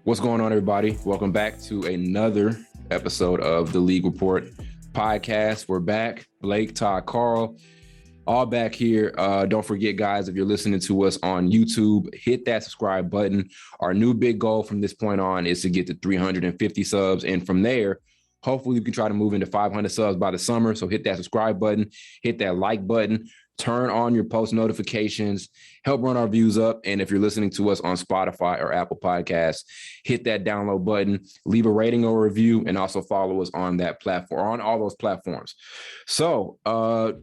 What's going on, everybody? Welcome back to another episode of the League Report podcast. We're back. Blake, Todd, Carl, all back here. Don't forget, guys, if you're listening to us on YouTube, hit that subscribe button. Our new big goal from this point on is to get to 350 subs. And from there, hopefully we can try to move into 500 subs by the summer. So hit that subscribe button, hit that like button, turn on your post notifications, help run our views up. And if you're listening to us on Spotify or Apple Podcasts, hit that download button, leave a rating or review, and also follow us on that platform, on all those platforms. So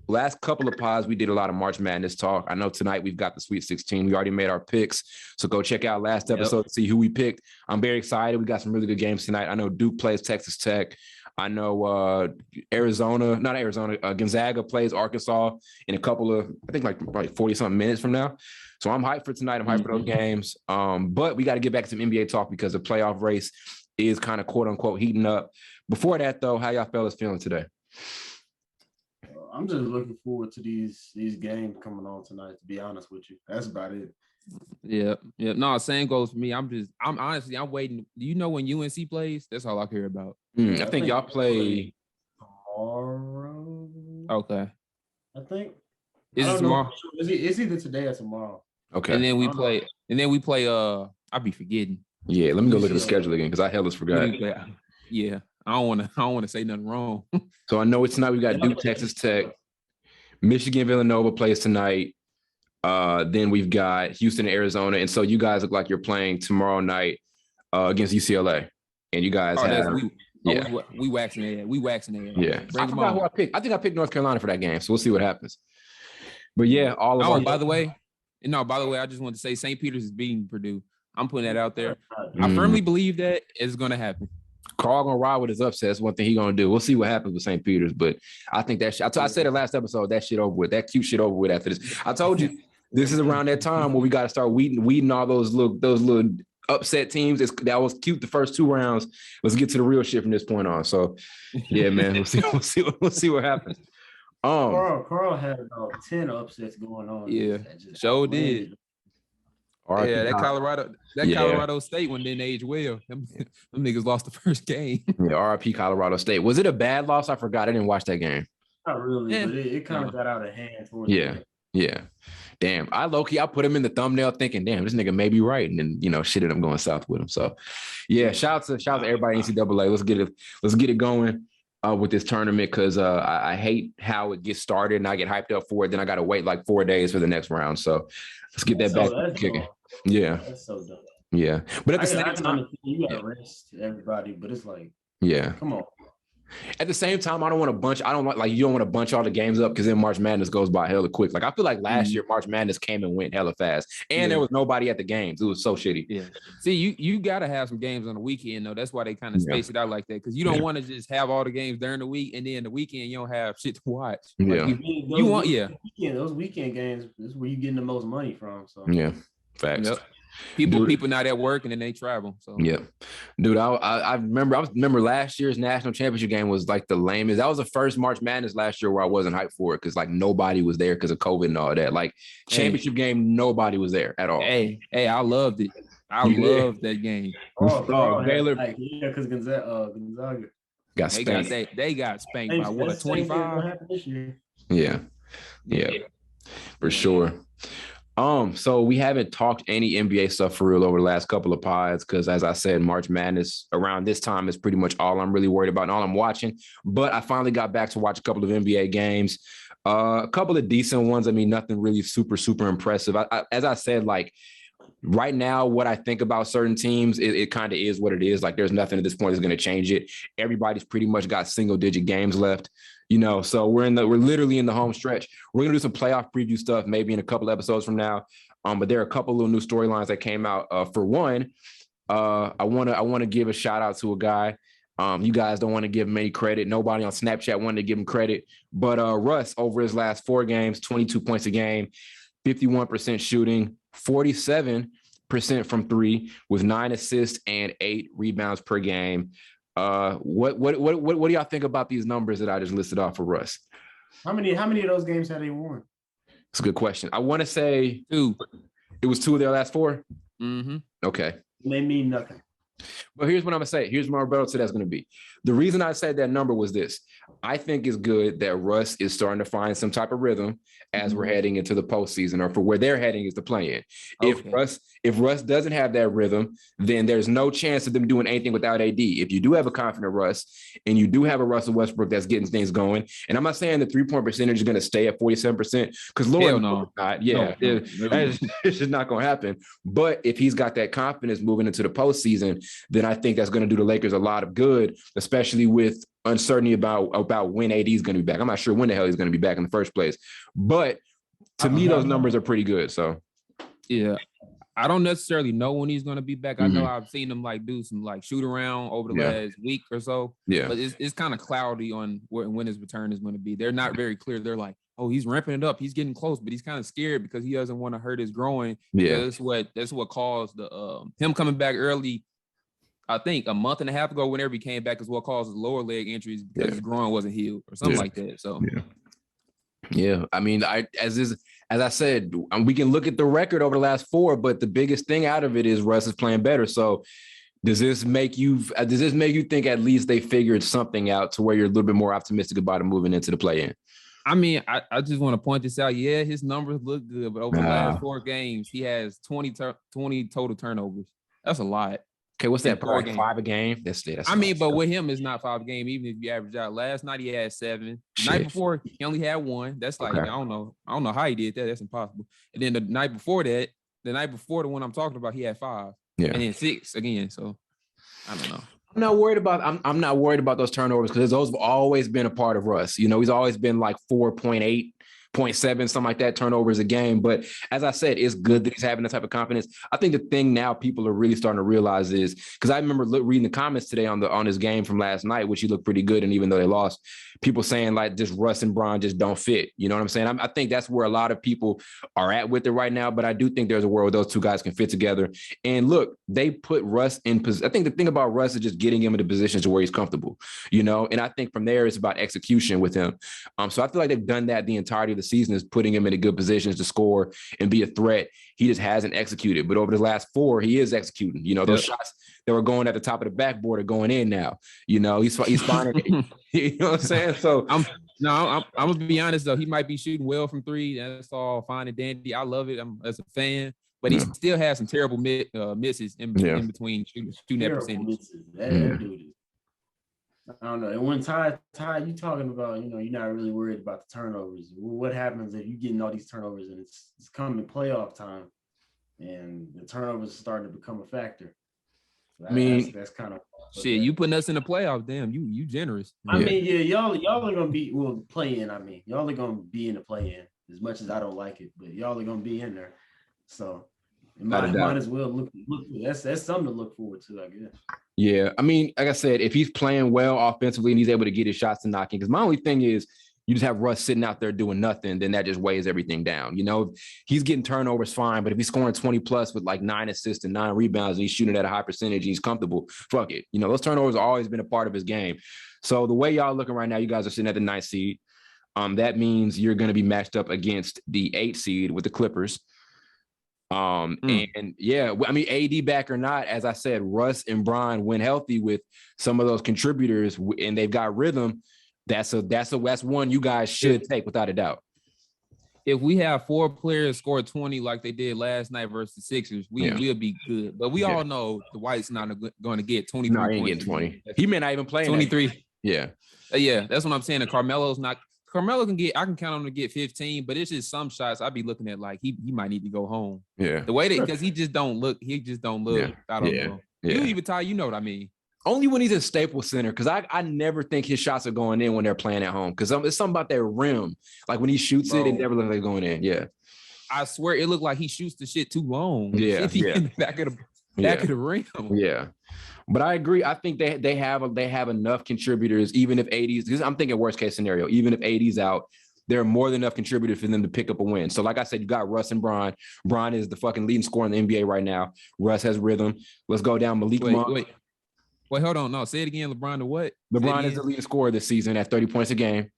last couple of pods, we did a lot of March Madness talk. I know tonight we've got the Sweet 16. We already made our picks. So go check out last episode to see who we picked. I'm very excited. We got some really good games tonight. I know Duke plays Texas Tech. I know Gonzaga plays Arkansas in a couple of, I think like 40-something minutes from now. So I'm hyped for tonight. I'm hyped for those games. But we got to get back to some NBA talk because the playoff race is kind of quote unquote heating up. Before that, though, how y'all fellas feeling today? I'm just looking forward to these games coming on tonight, to be honest with you. That's about it. Yeah. No, same goes for me. I'm honestly waiting. Do you know when UNC plays? That's all I care about. I think y'all play tomorrow. Okay. I think. Is it tomorrow? It's either today or tomorrow. Okay. And then we play. I'll be forgetting. Yeah, let me go look at the schedule again because I hella forgot. Yeah. I don't want to say nothing wrong. So I know it's tonight. We got Duke, Texas Tech, Michigan, Villanova plays tonight. Then we've got Houston and Arizona. And so you guys look like you're playing tomorrow night against UCLA. And you guys we waxing it. Yeah. I forgot who I picked. I think I picked North Carolina for that game. So we'll see what happens. But yeah, by the way, I just want to say St. Peter's is beating Purdue. I'm putting that out there. I firmly believe that it's going to happen. Carl gonna ride with his upset. That's one thing he gonna do. We'll see what happens with St. Peter's, but I think that I said it last episode. That shit over with. That cute shit over with after this. I told you this is around that time where we got to start weeding all those little upset teams. That was cute the first two rounds. Let's get to the real shit from this point on. So yeah, man, we'll see what happens. Carl had about 10 upsets going on. Yeah, sure did. Yeah, that Colorado State one didn't age well. Them niggas lost the first game. Yeah, RIP Colorado State. Was it a bad loss? I forgot. I didn't watch that game. Not really, but it kind of got out of hand. Yeah. Damn. I put him in the thumbnail thinking, damn, this nigga may be right. And then, shit ended up going south with him. So yeah, shout out to everybody in NCAA. Let's get it going with this tournament because I hate how it gets started and I get hyped up for it. Then I got to wait like 4 days for the next round. So let's get that back kicking. Yeah. That's so dumb. Yeah. But at the same time, you got to rest everybody, but it's like, yeah. Come on. At the same time, you don't want to bunch all the games up because then March Madness goes by hella quick. Like I feel like last year March Madness came and went hella fast, and there was nobody at the games. It was so shitty. Yeah. See, you gotta have some games on the weekend though. That's why they kind of space it out like that because you don't want to just have all the games during the week and then the weekend you don't have shit to watch. Yeah. Those weekend games is where you getting the most money from. So yeah, facts. Yep. People not at work and then they travel. So yeah, dude, I remember last year's national championship game was like the lamest. That was the first March Madness last year where I wasn't hyped for it because like nobody was there because of COVID and all that. Like championship game, nobody was there at all. Hey, I loved it. I loved that game. Baylor, because Gonzaga got spanked. They got spanked by what 25. Yeah, for sure. So we haven't talked any NBA stuff for real over the last couple of pods because, as I said, March Madness around this time is pretty much all I'm really worried about and all I'm watching. But I finally got back to watch a couple of NBA games, a couple of decent ones. I mean, nothing really super, super impressive. As I said, like right now, what I think about certain teams, it kind of is what it is. Like there's nothing at this point that's going to change it. Everybody's pretty much got single-digit games left. So we're literally in the home stretch. We're gonna do some playoff preview stuff maybe in a couple episodes from now. But there are a couple little new storylines that came out. For one, I wanna give a shout out to a guy. You guys don't want to give him any credit. Nobody on Snapchat wanted to give him credit. But Russ, over his last 4 games, 22 points a game, 51% shooting, 47% from 3 with 9 assists and 8 rebounds per game. What do y'all think about these numbers that I just listed off for Russ? How many of those games have they won? It's a good question. I want to say 2. It was 2 of their last 4? Mm-hmm. Okay. They mean nothing. But here's what I'm going to say. Here's my rebuttal to that's going to be. The reason I said that number was this. I think it's good that Russ is starting to find some type of rhythm as we're heading into the postseason, or for where they're heading is the play-in. Okay. If Russ doesn't have that rhythm, then there's no chance of them doing anything without AD. If you do have a confident Russ and you do have a Russell Westbrook that's getting things going, and I'm not saying the 3-point percentage is going to stay at 47%, because Lord knows not. Yeah, it's just not going to happen. But if he's got that confidence moving into the postseason, then I think that's going to do the Lakers a lot of good, especially with uncertainty about when AD is going to be back. I'm not sure when the hell he's going to be back in the first place. But to me, those numbers are pretty good. So, yeah. I don't necessarily know when he's going to be back. I know I've seen him do some shoot around over the last week or so. Yeah. But it's kind of cloudy on when his return is going to be. They're not very clear. They're like, oh, he's ramping it up. He's getting close, but he's kind of scared because he doesn't want to hurt his groin. Yeah. That's what caused the him coming back early. I think a month and a half ago, whenever he came back, is what caused his lower leg injuries because his groin wasn't healed or something like that. So, yeah. I mean, as I said, we can look at the record over the last 4, but the biggest thing out of it is Russ is playing better. So, does this make you think at least they figured something out to where you're a little bit more optimistic about it moving into the play-in? I mean, I just want to point this out. Yeah, his numbers look good, but over the last 4 games, he has 20 total turnovers. That's a lot. Okay, what's that? Probably 5 a game. That's I mean, but with him, it's not 5 a game. Even if you average out, last night he had 7. The night before he only had 1. That's I don't know how he did that. That's impossible. And then the night before the one I'm talking about, he had 5. Yeah, and then 6 again. So I don't know. I'm not worried about those turnovers because those have always been a part of Russ. You know, he's always been 4.8. 0.7, something like that, turnovers a game. But as I said, it's good that he's having that type of confidence. I think the thing now people are really starting to realize is, because I remember reading the comments today on his game from last night, which he looked pretty good. And even though they lost, people saying just Russ and Bron just don't fit. You know what I'm saying? I think that's where a lot of people are at with it right now. But I do think there's a world where those two guys can fit together. And look, they put Russ in position. I think the thing about Russ is just getting him into positions to where he's comfortable, you know? And I think from there, it's about execution with him. So I feel like they've done that the entirety of the season, is putting him in good positions to score and be a threat. He just hasn't executed. But over the last 4, he is executing. You know, those shots that were going at the top of the backboard are going in now. You know, he's finding you know what I'm saying? So I'm gonna be honest though. He might be shooting well from 3. That's all fine and dandy. I love it. I'm as a fan, but he still has some terrible misses in between shooting that percentage. I don't know. And when Ty, you talking about, you know, you're not really worried about the turnovers. What happens if you getting all these turnovers and it's coming playoff time and the turnovers are starting to become a factor? So that's kind of shit. You putting us in the playoffs, damn. You generous. I mean, y'all are gonna be play in. I mean, y'all are gonna be in the play in as much as I don't like it, but y'all are gonna be in there. So might as well look. That's something to look forward to, I guess. Yeah, I mean, like I said, if he's playing well offensively and he's able to get his shots to knocking, because my only thing is you just have Russ sitting out there doing nothing, then that just weighs everything down. You know, he's getting turnovers fine, but if he's scoring 20 plus with 9 assists and 9 rebounds and he's shooting at a high percentage and he's comfortable, fuck it. You know, those turnovers have always been a part of his game. So the way y'all looking right now, you guys are sitting at the 9th seed. That means you're going to be matched up against the 8th seed with the Clippers. And yeah, I mean, AD back or not, as I said, Russ and Bron when healthy with some of those contributors and they've got rhythm. That's one you guys should take without a doubt. If we have 4 players score 20 like they did last night versus the Sixers, we'll be good. But we all know the White's not going to get 23 points. No, he ain't getting 20. He may not even play 23. Yeah. Yeah, that's what I'm saying. And Carmelo can get, I can count on him to get 15, but it's just some shots I'd be looking at he might need to go home. Yeah. The way that, because he just don't look. I don't know. Yeah. You even Ty, you know what I mean. Only when he's in Staples Center, because I never think his shots are going in when they're playing at home. Because it's something about that rim. Like when he shoots it never looks like going in. Yeah. I swear it looked like he shoots the shit too long. Yeah. In the back of the rim. Yeah. But I agree. I think they have enough contributors, even if AD's, because I'm thinking worst case scenario, even if AD's out, there are more than enough contributors for them to pick up a win. So like I said, you got Russ and Bron. Bron is the fucking leading scorer in the NBA right now. Russ has rhythm. Let's go down Malik Monk. Wait, hold on. No, say it again. LeBron to what? LeBron is the leading scorer this season at 30 points a game.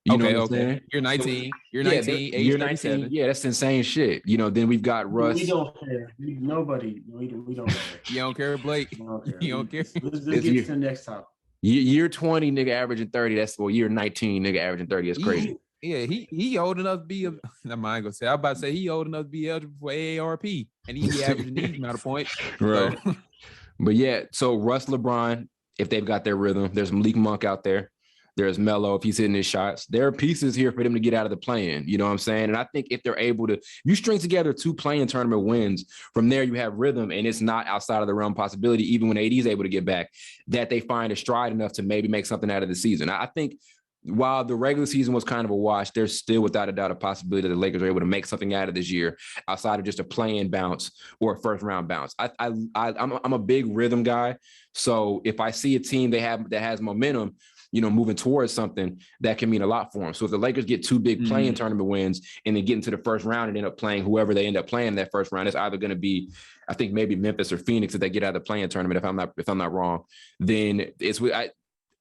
You know what I'm saying? You're 19. You're 19. Age 37. Yeah, that's insane shit. You know, then we've got Russ. We don't care. We don't care. You don't care, Blake. You don't care. Let's get to the next topic. Year 20, nigga averaging 30. That's year 19, nigga averaging 30. That's crazy. He old enough to be I'm gonna say. I'm about to say he old enough to be eligible for AARP, and he be averaging these amount of points. Right. So. But yeah, so Russ, LeBron, if they've got their rhythm, there's Malik Monk out there. There's Melo if he's hitting his shots. There are pieces here for them to get out of the play-in. You know what I'm saying? And I think if they're able to, you string together 2 play-in tournament wins, from there you have rhythm, and it's not outside of the realm possibility, even when AD is able to get back, that they find a stride enough to maybe make something out of the season. I think while the regular season was kind of a wash, there's still without a doubt a possibility that the Lakers are able to make something out of this year outside of just a play-in bounce or a first-round bounce. I'm a big rhythm guy, so if I see a team that has momentum, you know, moving towards something, that can mean a lot for them. So if the Lakers get 2 big play-in tournament wins and then get into the first round and end up playing whoever they end up playing in that first round, it's either going to be, I think maybe Memphis or Phoenix if they get out of the play-in tournament. If I'm not wrong, then it's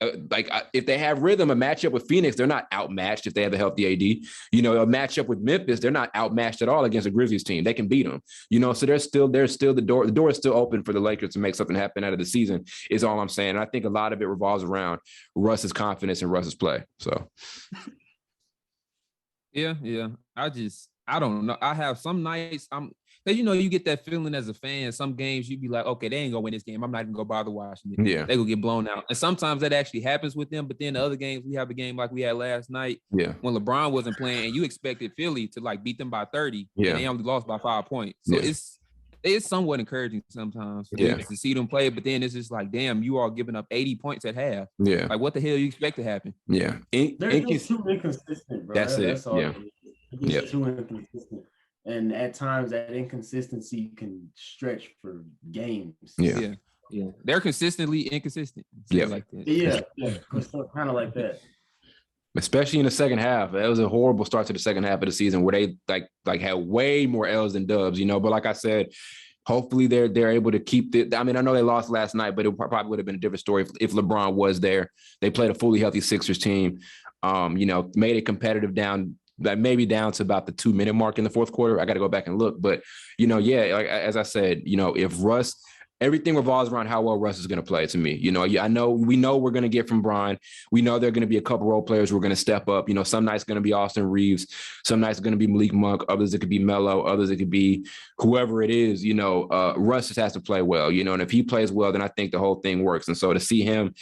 if they have rhythm, a matchup with Phoenix, they're not outmatched if they have a healthy AD. You know, a matchup with Memphis, they're not outmatched at all against a Grizzlies team. They can beat them. You know, so there's still the door. The door is still open for the Lakers to make something happen out of the season. Is all I'm saying. And I think a lot of it revolves around Russ's confidence and Russ's play. So, yeah. I don't know. I have some nights you know, you get that feeling as a fan. Some games you be like, okay, they ain't gonna win this game. I'm not even gonna bother watching it. Yeah, they gonna get blown out. And sometimes that actually happens with them. But then the other games, we have a game like we had last night. Yeah, when LeBron wasn't playing, and you expected Philly to like beat them by 30. Yeah, and they only lost by 5 points. So it's somewhat encouraging sometimes to see them play. But then it's just like, damn, you are giving up 80 points at half. Yeah, like what the hell you expect to happen? Yeah, they're just too inconsistent, bro. That's all. Yeah, it's too inconsistent. And at times that inconsistency can stretch for games. Yeah. They're consistently inconsistent. Like that. Yeah. Kind of like that. Especially in the second half. That was a horrible start to the second half of the season where they like had way more L's than dubs, you know. But like I said, hopefully they're able to keep it. I mean, I know they lost last night, but it probably would have been a different story if LeBron was there. They played a fully healthy Sixers team, you know, made it competitive down to about the 2-minute mark in the fourth quarter. I got to go back and look. But, you know, like, as I said, you know, if Russ, everything revolves around how well Russ is going to play to me. You know, we know we're going to get from Brian. We know there are going to be a couple role players who are going to step up. You know, some nights going to be Austin Reeves. Some nights going to be Malik Monk. Others it could be Melo. Others it could be whoever it is. You know, Russ just has to play well, you know, and if he plays well, then I think the whole thing works. And so to see him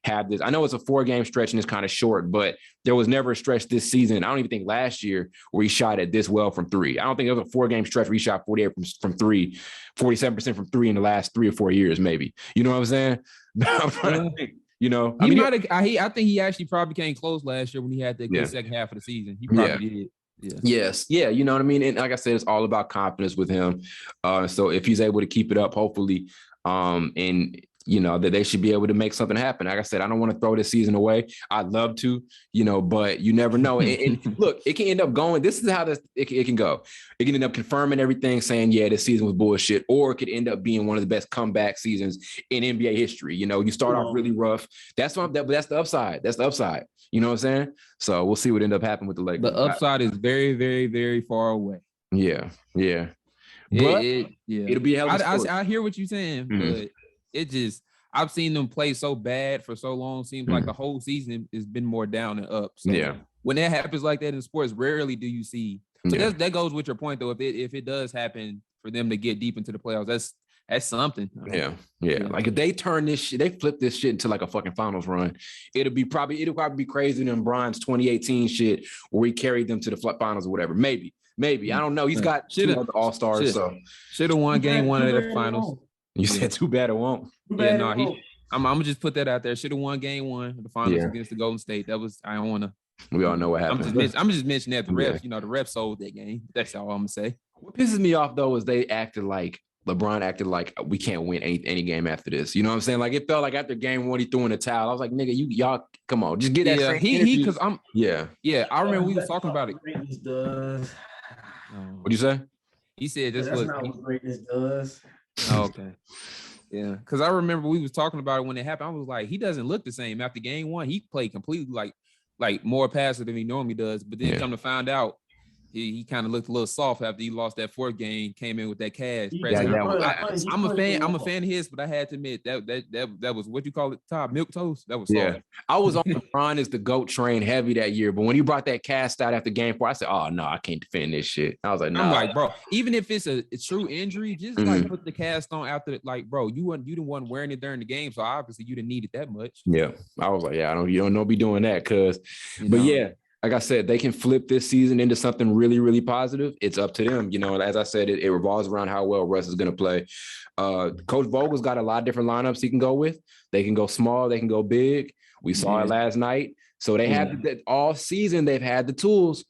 have this, I know it's a 4-game stretch and it's kind of short, but there was never a stretch this season. I don't even think last year where he shot it this well from 3. I don't think there was a 4-game stretch where he shot 48 from 3, 47% from 3 in the last 3 or 4 years, maybe. You know what I'm saying? I'm trying to think, you know. I think he actually probably came close last year when he had the good second half of the season. He probably did. Yeah. Yes. Yeah. You know what I mean? And like I said, it's all about confidence with him. So if he's able to keep it up, hopefully, and you know, that they should be able to make something happen. Like I said, I don't want to throw this season away. I'd love to, you know, but you never know. And look, it can end up going, this is how it can go. It can end up confirming everything, saying, yeah, this season was bullshit, or it could end up being one of the best comeback seasons in NBA history. You know, you start off really rough. That's the upside. That's the upside. You know what I'm saying? So we'll see what end up happening with the Lakers. The upside is very, very, very far away. Yeah. Yeah. But it'll be hell. I hear what you're saying, but it just, I've seen them play so bad for so long. Seems like the whole season has been more down than up. So when that happens like that in sports, rarely do you see. So that goes with your point, though. If it does happen for them to get deep into the playoffs, that's something. Yeah. Like if they turn this shit, they flip this shit into like a fucking finals run, it'll probably be crazier than Brian's 2018 shit where he carried them to the finals or whatever. Maybe. I don't know. He's got 2 other all-stars. So should have won game 1 of the finals. You said too bad it won't. I'm gonna just put that out there. Should have won game 1 of the finals against the Golden State. I don't want to. We all know what happened. I'm just mentioning that the refs. You know, the refs sold that game. That's all I'm gonna say. What pisses me off though is LeBron acted like we can't win any game after this. You know what I'm saying? Like it felt like after game 1 he threw in the towel. I was like, nigga, y'all come on, just get that. Yeah, I remember we was talking about it. What'd you say? He said that's not what greatness does. Oh, okay. Yeah, because I remember we was talking about it when it happened. I was like, he doesn't look the same after game 1. He played completely like like more passive than he normally does. But then come to find out, he kind of looked a little soft after he lost that fourth game. Came in with that cash. I'm a fan. I'm a fan of his, but I had to admit that was what you call it, Todd, milk toast. That was soft. Yeah. I was on LeBron is the GOAT train heavy that year, but when he brought that cast out after game 4, I said, "Oh no, I can't defend this shit." I was like, "No." I'm like, bro, even if it's a true injury, just like put the cast on after. Like, bro, you the one wearing it during the game, so obviously you didn't need it that much. Yeah, I was like, "Yeah, you don't be doing that," but yeah. Like I said, they can flip this season into something really, really positive. It's up to them. You know, as I said, it revolves around how well Russ is going to play. Coach Vogel's got a lot of different lineups he can go with. They can go small. They can go big. We saw it last night. So they have all season, they've had the tools.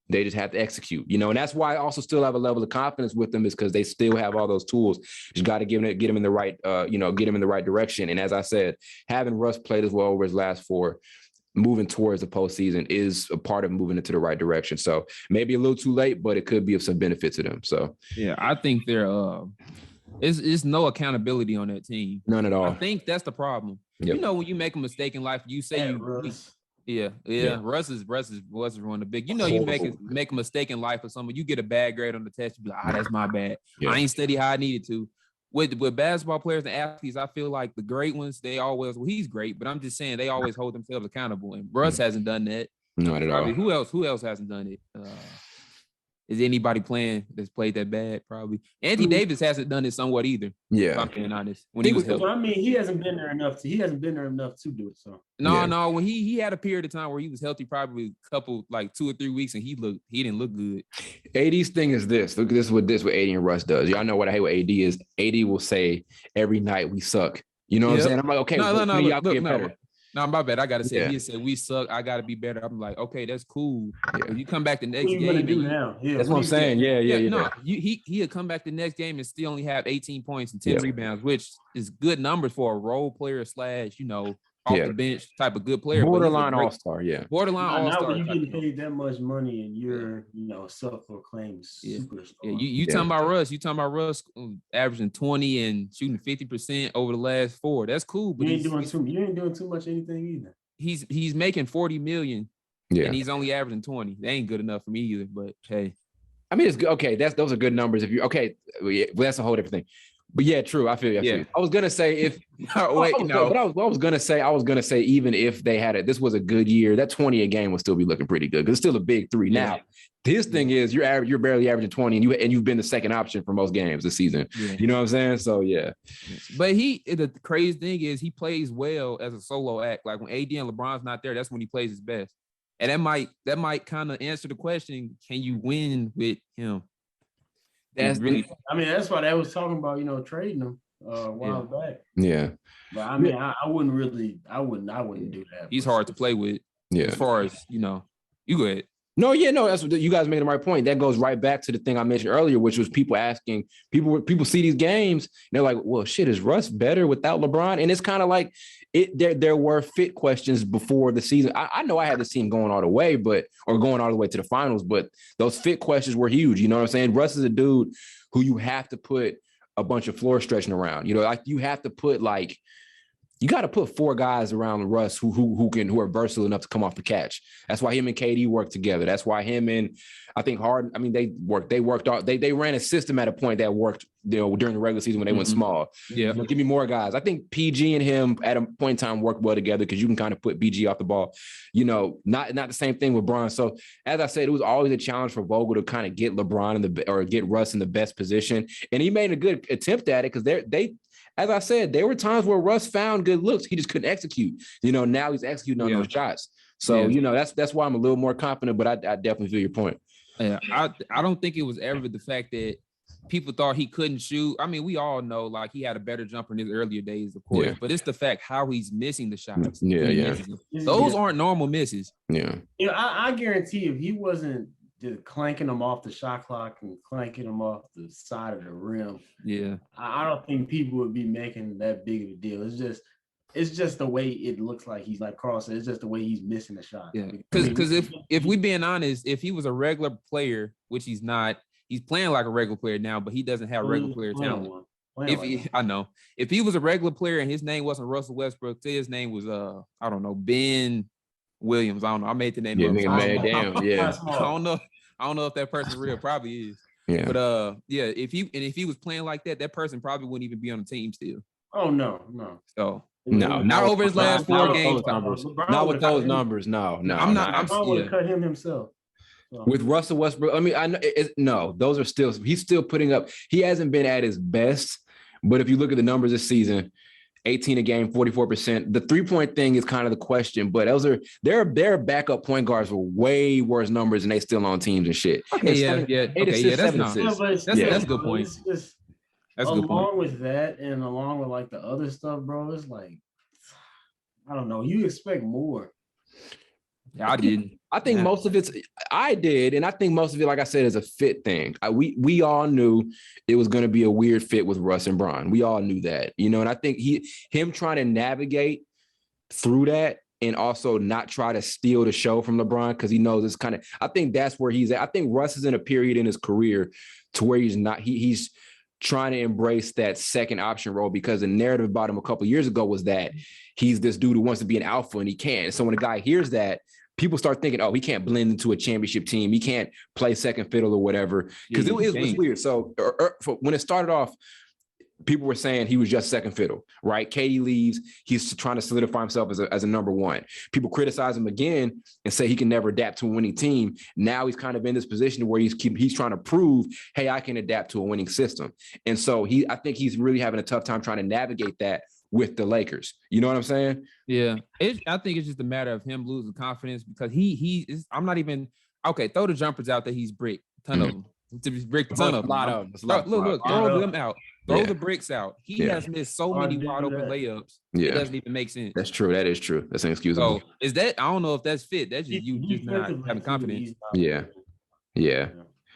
They just have to execute, you know, and that's why I also still have a level of confidence with them is because they still have all those tools. You got to get them in the right, get them in the right direction. And as I said, having Russ played as well over his last 4, moving towards the postseason is a part of moving into the right direction. So maybe a little too late, but it could be of some benefit to them. So yeah, I think there is no accountability on that team. None at all. I think that's the problem. Yep. You know, when you make a mistake in life, you say Russ is one of the big. You know, you make a mistake in life or something, you get a bad grade on the test, you be like, that's my bad. Yeah. I ain't study how I needed to. With basketball players and athletes, I feel like the great ones, he's great, but I'm just saying they always hold themselves accountable. And Russ hasn't done that. Not at all. Who else hasn't done it? Is anybody playing that's played that bad? Probably. Anthony Davis hasn't done it somewhat either. Yeah. If I'm being honest. When he was healthy. I mean, he hasn't been there enough to do it. So no. When he had a period of time where he was healthy, probably a couple, like 2 or 3 weeks, and he didn't look good. AD's thing is this. Look at this what AD and Russ does. Y'all know what I hate with AD is. AD will say every night we suck. You know what I'm saying? I'm like, okay, no. No, my bad. I gotta say, he said we suck. I gotta be better. I'm like, okay, that's cool. Yeah. You come back the next game. That's what I'm saying. Yeah. No, he'll come back the next game and still only have 18 points and 10 rebounds, which is good numbers for a role player / off the bench type of good player. Borderline all-star, Borderline all-star. Now when you getting paid that much money and you're, self-proclaimed superstar. Yeah, you talking about Russ. You talking about Russ averaging 20 and shooting 50% over the last 4. That's cool. But you ain't doing too much anything either. He's making $40 million. Yeah. And he's only averaging 20. That ain't good enough for me either. But hey. I mean, it's good. Okay, those are good numbers. That's a whole different thing. But yeah, true. I feel you. I was gonna say I was gonna say even if they had it, this was a good year. That 20 a game would still be looking pretty good because it's still a big 3. Yeah. Now, his thing is you're barely averaging 20, and you've been the second option for most games this season. Yeah. You know what I'm saying? So yeah. But the crazy thing is he plays well as a solo act. Like when AD and LeBron's not there, that's when he plays his best. And that might kind of answer the question: can you win with him? That's really. I mean, that's why they was talking about trading him a while back. Yeah. But I mean, I wouldn't do that. He's hard to play with. Yeah. As far as you go ahead. No, that's what you guys making the right point. That goes right back to the thing I mentioned earlier, which was people asking people see these games and they're like, well, shit, is Russ better without LeBron? And it's kind of like there were fit questions before the season. I know I had this team going all the way, going all the way to the finals, but those fit questions were huge. You know what I'm saying? Russ is a dude who you have to put a bunch of floor stretching around. Like you have to put you got to put 4 guys around Russ who are versatile enough to come off the catch. That's why him and KD work together. That's why him and I think Harden. I mean, they worked out. They ran a system at a point that worked. During the regular season when they went small. Yeah, give me more guys. I think PG and him at a point in time worked well together because you can kind of put BG off the ball. Not the same thing with Bron. So as I said, it was always a challenge for Vogel to kind of get LeBron or get Russ in the best position, and he made a good attempt at it because they. As I said, there were times where Russ found good looks. He just couldn't execute. Now he's executing on those shots. So, that's why I'm a little more confident, but I definitely feel your point. Yeah, I don't think it was ever the fact that people thought he couldn't shoot. I mean, we all know he had a better jumper in his earlier days, of course, but it's the fact how he's missing the shots. Yeah. Those aren't normal misses. Yeah. I guarantee if he wasn't just clanking them off the shot clock and clanking them off the side of the rim. Yeah. I don't think people would be making that big of a deal. It's just the way it looks like he's like Carl said, it's just the way he's missing the shot. Yeah. Because if we being honest, if he was a regular player, which he's not, he's playing like a regular player now, but he doesn't have regular player talent. If he was a regular player and his name wasn't Russell Westbrook, his name was Ben Williams. I don't know. I made the name Yeah, up. nigga, man, damn, yeah. I don't know if that person's real. Probably is. Yeah. But yeah, if he was playing like that, that person probably wouldn't even be on the team still. Oh no. So no, not over his last 4 games. Not with those numbers. No. I'm not. I would have cut him himself. So. With Russell Westbrook, I mean, I know no, those are still. He's still putting up. He hasn't been at his best, but if you look at the numbers this season, 18 a game, 44%. The 3-point thing is kind of the question, but those are their backup point guards were way worse numbers, and they still on teams and shit. Okay, that's a good point. That's a good point. Along with that, and along with like the other stuff, bro, it's like I don't know. You expect more. Yeah, I didn't. I think most of I did, and I think most of it, like I said, is a fit thing. We all knew it was going to be a weird fit with Russ and Bron. We all knew that, you know. And I think him trying to navigate through that and also not try to steal the show from LeBron because he knows it's kind of. I think that's where he's at. I think Russ is in a period in his career to where he's not. He's trying to embrace that second option role because the narrative about him a couple of years ago was that he's this dude who wants to be an alpha and he can't. So when a guy hears that, people start thinking, oh, he can't blend into a championship team. He can't play second fiddle or whatever. Because it was weird. So when it started off, people were saying he was just second fiddle, right? KD leaves. He's trying to solidify himself as a number one. People criticize him again and say he can never adapt to a winning team. Now he's kind of in this position where he's trying to prove, hey, I can adapt to a winning system. And so I think he's really having a tough time trying to navigate that with the Lakers. You know what I'm saying? Yeah. I think it's just a matter of him losing confidence because he is, I'm not even, okay, throw the jumpers out that he's bricked. A ton of them. To brick a ton of them. A lot of them. Look, throw them out. Throw the bricks out. He has missed so many wide open layups. Yeah. It doesn't even make sense. That's true. That is true. That's inexcusable. So is that, I don't know if that's fit. That's just you just not having confidence. Yeah.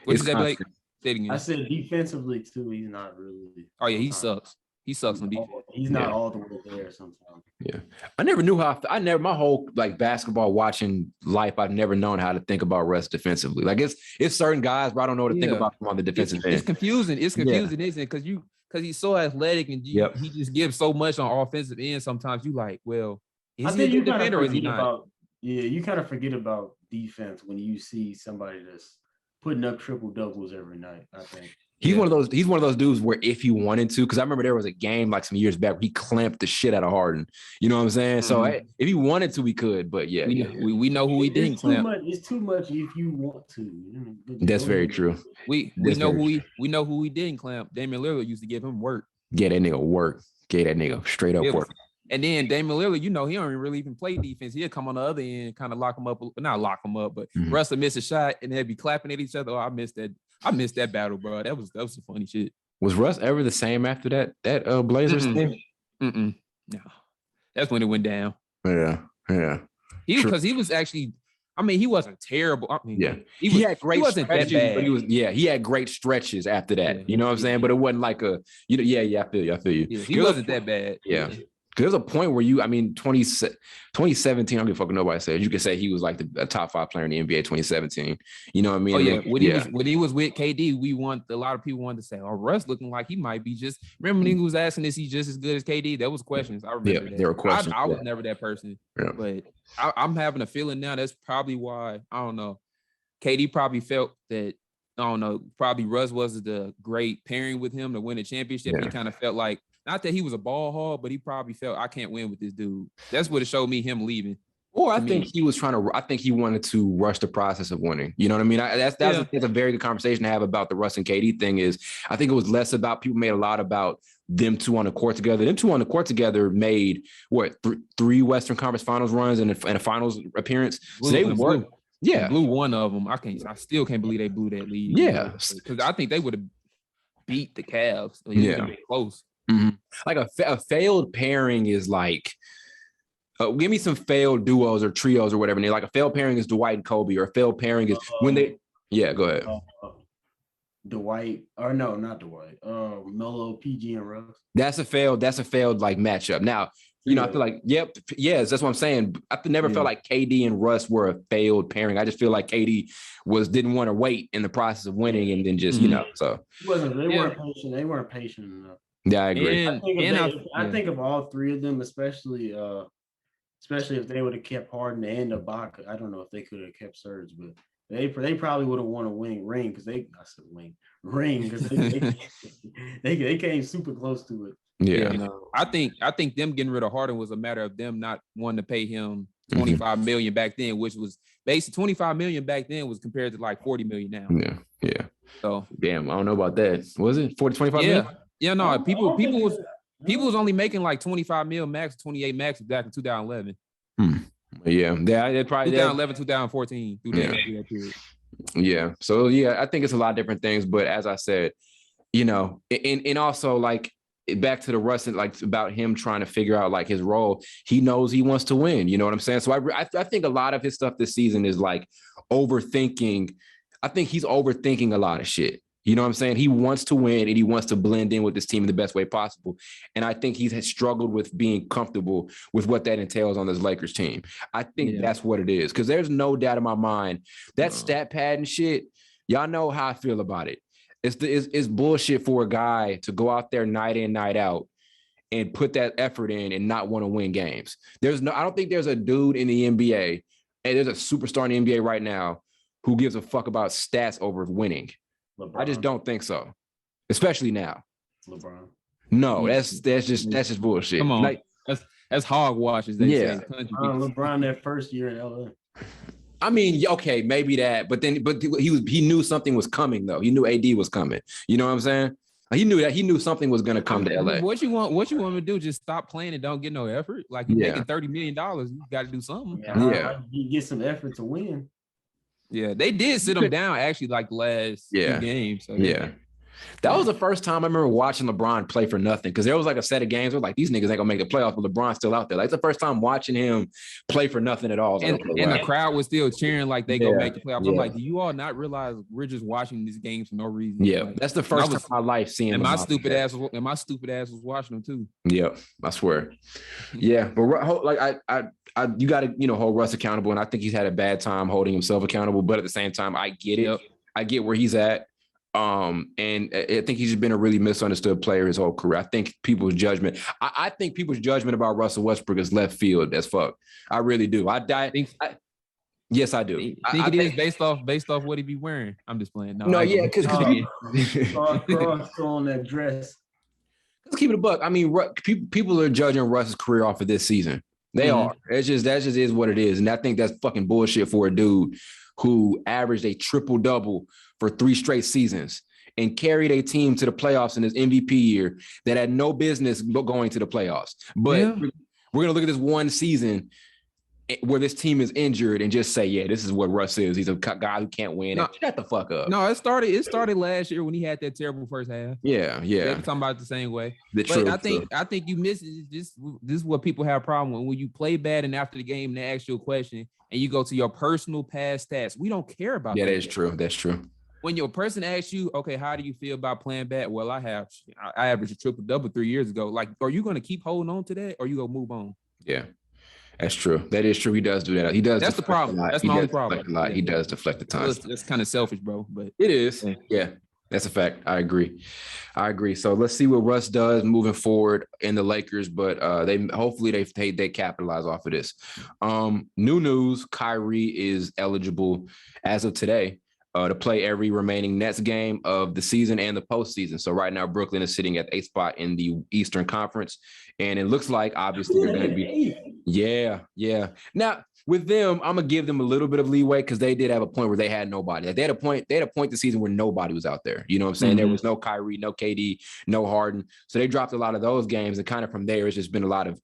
What is that, Blake? Say it again. I said defensively too, he's not really. Oh yeah, he sucks. He sucks on defense. He's not all the way there sometimes. Yeah. I never knew my whole like basketball watching life, I've never known how to think about Russ defensively. Like it's certain guys where I don't know what to think about him on the defensive end. It's confusing. It's confusing, isn't it? Because he's so athletic and he just gives so much on offensive end. Sometimes you like, well, is he a good defender or is he not? You kind of forget about defense when you see somebody that's putting up triple doubles every night, I think. He's one of those dudes where if he wanted to, because I remember there was a game like some years back where he clamped the shit out of Harden. You know what I'm saying? Mm-hmm. So if he wanted to, he could. But we know who he didn't clamp. It's too much if you want to. That's very true. We know who he didn't clamp. Damian Lillard used to give him work. Get that nigga work. Get that nigga straight up work. And then Damian Lillard, he don't really even play defense. He'll come on the other end, kind of lock him up, not lock him up, but Russ will miss a shot and they'll be clapping at each other. Oh, I missed that battle, bro. That was some funny shit. Was Russ ever the same after that Blazers thing? No, that's when it went down. Yeah. Because he was actually. I mean, he wasn't terrible. I mean, he had great wasn't stretches, that bad. but he had great stretches after that. Yeah. You know what I'm saying? But it wasn't like I feel you. Yeah, he wasn't that bad. Yeah. Because there's a point where 2017, I don't give a fuck what nobody says. You could say he was like a top 5 player in the NBA 2017. You know what I mean? Oh, yeah. When he was with KD, a lot of people wanted to say, oh, Russ looking like he might be just. Remember when he was asking, is he just as good as KD? That was questions. I remember that. There were questions. I was never that person. Yeah. But I'm having a feeling now that's probably why, I don't know. KD probably felt that, I don't know, probably Russ was the great pairing with him to win a championship. Yeah. He kind of felt like, not that he was a ball hog, but he probably felt I can't win with this dude. That's what it showed me him leaving. Or I think he wanted to rush the process of winning. You know what I mean? That's a very good conversation to have about the Russ and KD thing. Is I think it was less about people made a lot about them two on the court together. Them two on the court together made three Western Conference Finals runs and a Finals appearance. So they were. Yeah, blew one of them. I still can't believe they blew that lead. Yeah, because I think they would have beat the Cavs. Yeah, close. Mm-hmm. Like a failed pairing is like, give me some failed duos or trios or whatever. And like a failed pairing is Dwight and Kobe, or a failed pairing is when they. Yeah, go ahead. Dwight, or no, not Dwight. Melo, PG, and Russ. That's a failed like matchup. Now, I feel like, yes, that's what I'm saying. I never felt like KD and Russ were a failed pairing. I just feel like KD didn't want to wait in the process of winning and then just, so. They weren't patient enough. Yeah, I agree. I think of all three of them, especially especially if they would have kept Harden and Ibaka. I don't know if they could have kept Serge, but they probably would have won a ring because I said ring because they came super close to it. Yeah. No. I think them getting rid of Harden was a matter of them not wanting to pay him $25 million back then, which was basically $25 million back then was compared to like $40 million now. Yeah. So damn, I don't know about that. Was it 25 million? Yeah, no, people was only making like 25 mil max, 28 max back in 2011. Yeah, it probably 2011, 2014 through that period. Yeah. So yeah, I think it's a lot of different things, but as I said, and also like back to the Russ and like about him trying to figure out like his role, he knows he wants to win. You know what I'm saying? So I think a lot of his stuff this season is like overthinking. I think he's overthinking a lot of shit. You know what I'm saying? He wants to win and he wants to blend in with this team in the best way possible. And I think he has struggled with being comfortable with what that entails on this Lakers team. I think that's what it is. Because there's no doubt in my mind that stat pad and shit, y'all know how I feel about it. It's bullshit for a guy to go out there night in, night out and put that effort in and not want to win games. I don't think there's a dude in the NBA, and there's a superstar in the NBA right now who gives a fuck about stats over winning. LeBron. I just don't think so, especially now. LeBron. No, that's just bullshit. Come on, like, that's hogwash, as they say. LeBron that first year in LA. I mean, okay, maybe that, but he knew something was coming though. He knew AD was coming. You know what I'm saying? He knew something was going to come to LA. What you want me to do? Just stop playing and don't get no effort. Like you're making $30 million, you got to do something. You get some effort to win. Yeah, they did sit him down actually like the last 2 games. So that was the first time I remember watching LeBron play for nothing because there was like a set of games where like these niggas ain't gonna make the playoffs, but LeBron's still out there. Like it's the first time watching him play for nothing at all. And the crowd was still cheering like they go make the playoffs. I'm like, do you all not realize we're just watching these games for no reason? Yeah, like, that's the first time in my life seeing. And my stupid ass was watching them too. Yeah, I swear. Yeah, but like you got to hold Russ accountable, and I think he's had a bad time holding himself accountable. But at the same time, I get it. Yep. I get where he's at. And I think he's been a really misunderstood player his whole career. I think people's judgment. I think people's judgment about Russell Westbrook is left field as fuck. I really do. Yes, I do. I think it is based off what he be wearing. I'm just playing. Because on that dress. Let's keep it a buck. I mean, people are judging Russ's career off of this season. They are. That just is what it is, and I think that's fucking bullshit for a dude who averaged a triple-double for 3 straight seasons and carried a team to the playoffs in his MVP year that had no business going to the playoffs. But we're going to look at this one season where this team is injured and just say, this is what Russ is. He's a guy who can't win. Shut the fuck up. No, it started last year when he had that terrible first half. Yeah. I'm talking about it the same way. I think you miss it. This is what people have a problem with. When you play bad and after the game they ask you a question and you go to your personal past stats. We don't care about that. Yeah, that's true. That's true. When your person asks you, okay, how do you feel about playing bad? Well, I averaged a triple-double 3 years ago. Like, are you going to keep holding on to that or you going to move on? Yeah. That's true. That is true. He does do that. He does. That's the problem. That's my only problem. He does deflect the time. That's kind of selfish, bro. But it is. Yeah, that's a fact. I agree. So let's see what Russ does moving forward in the Lakers. But hopefully they capitalize off of this. New news: Kyrie is eligible as of today to play every remaining Nets game of the season and the postseason. So right now, Brooklyn is sitting at the 8th spot in the Eastern Conference. And it looks like, obviously, they're going to be – yeah. Now, with them, I'm going to give them a little bit of leeway because they did have a point where they had nobody. Like they had a point this season where nobody was out there. You know what I'm saying? Mm-hmm. There was no Kyrie, no KD, no Harden. So they dropped a lot of those games. And kind of from there, it's just been a lot of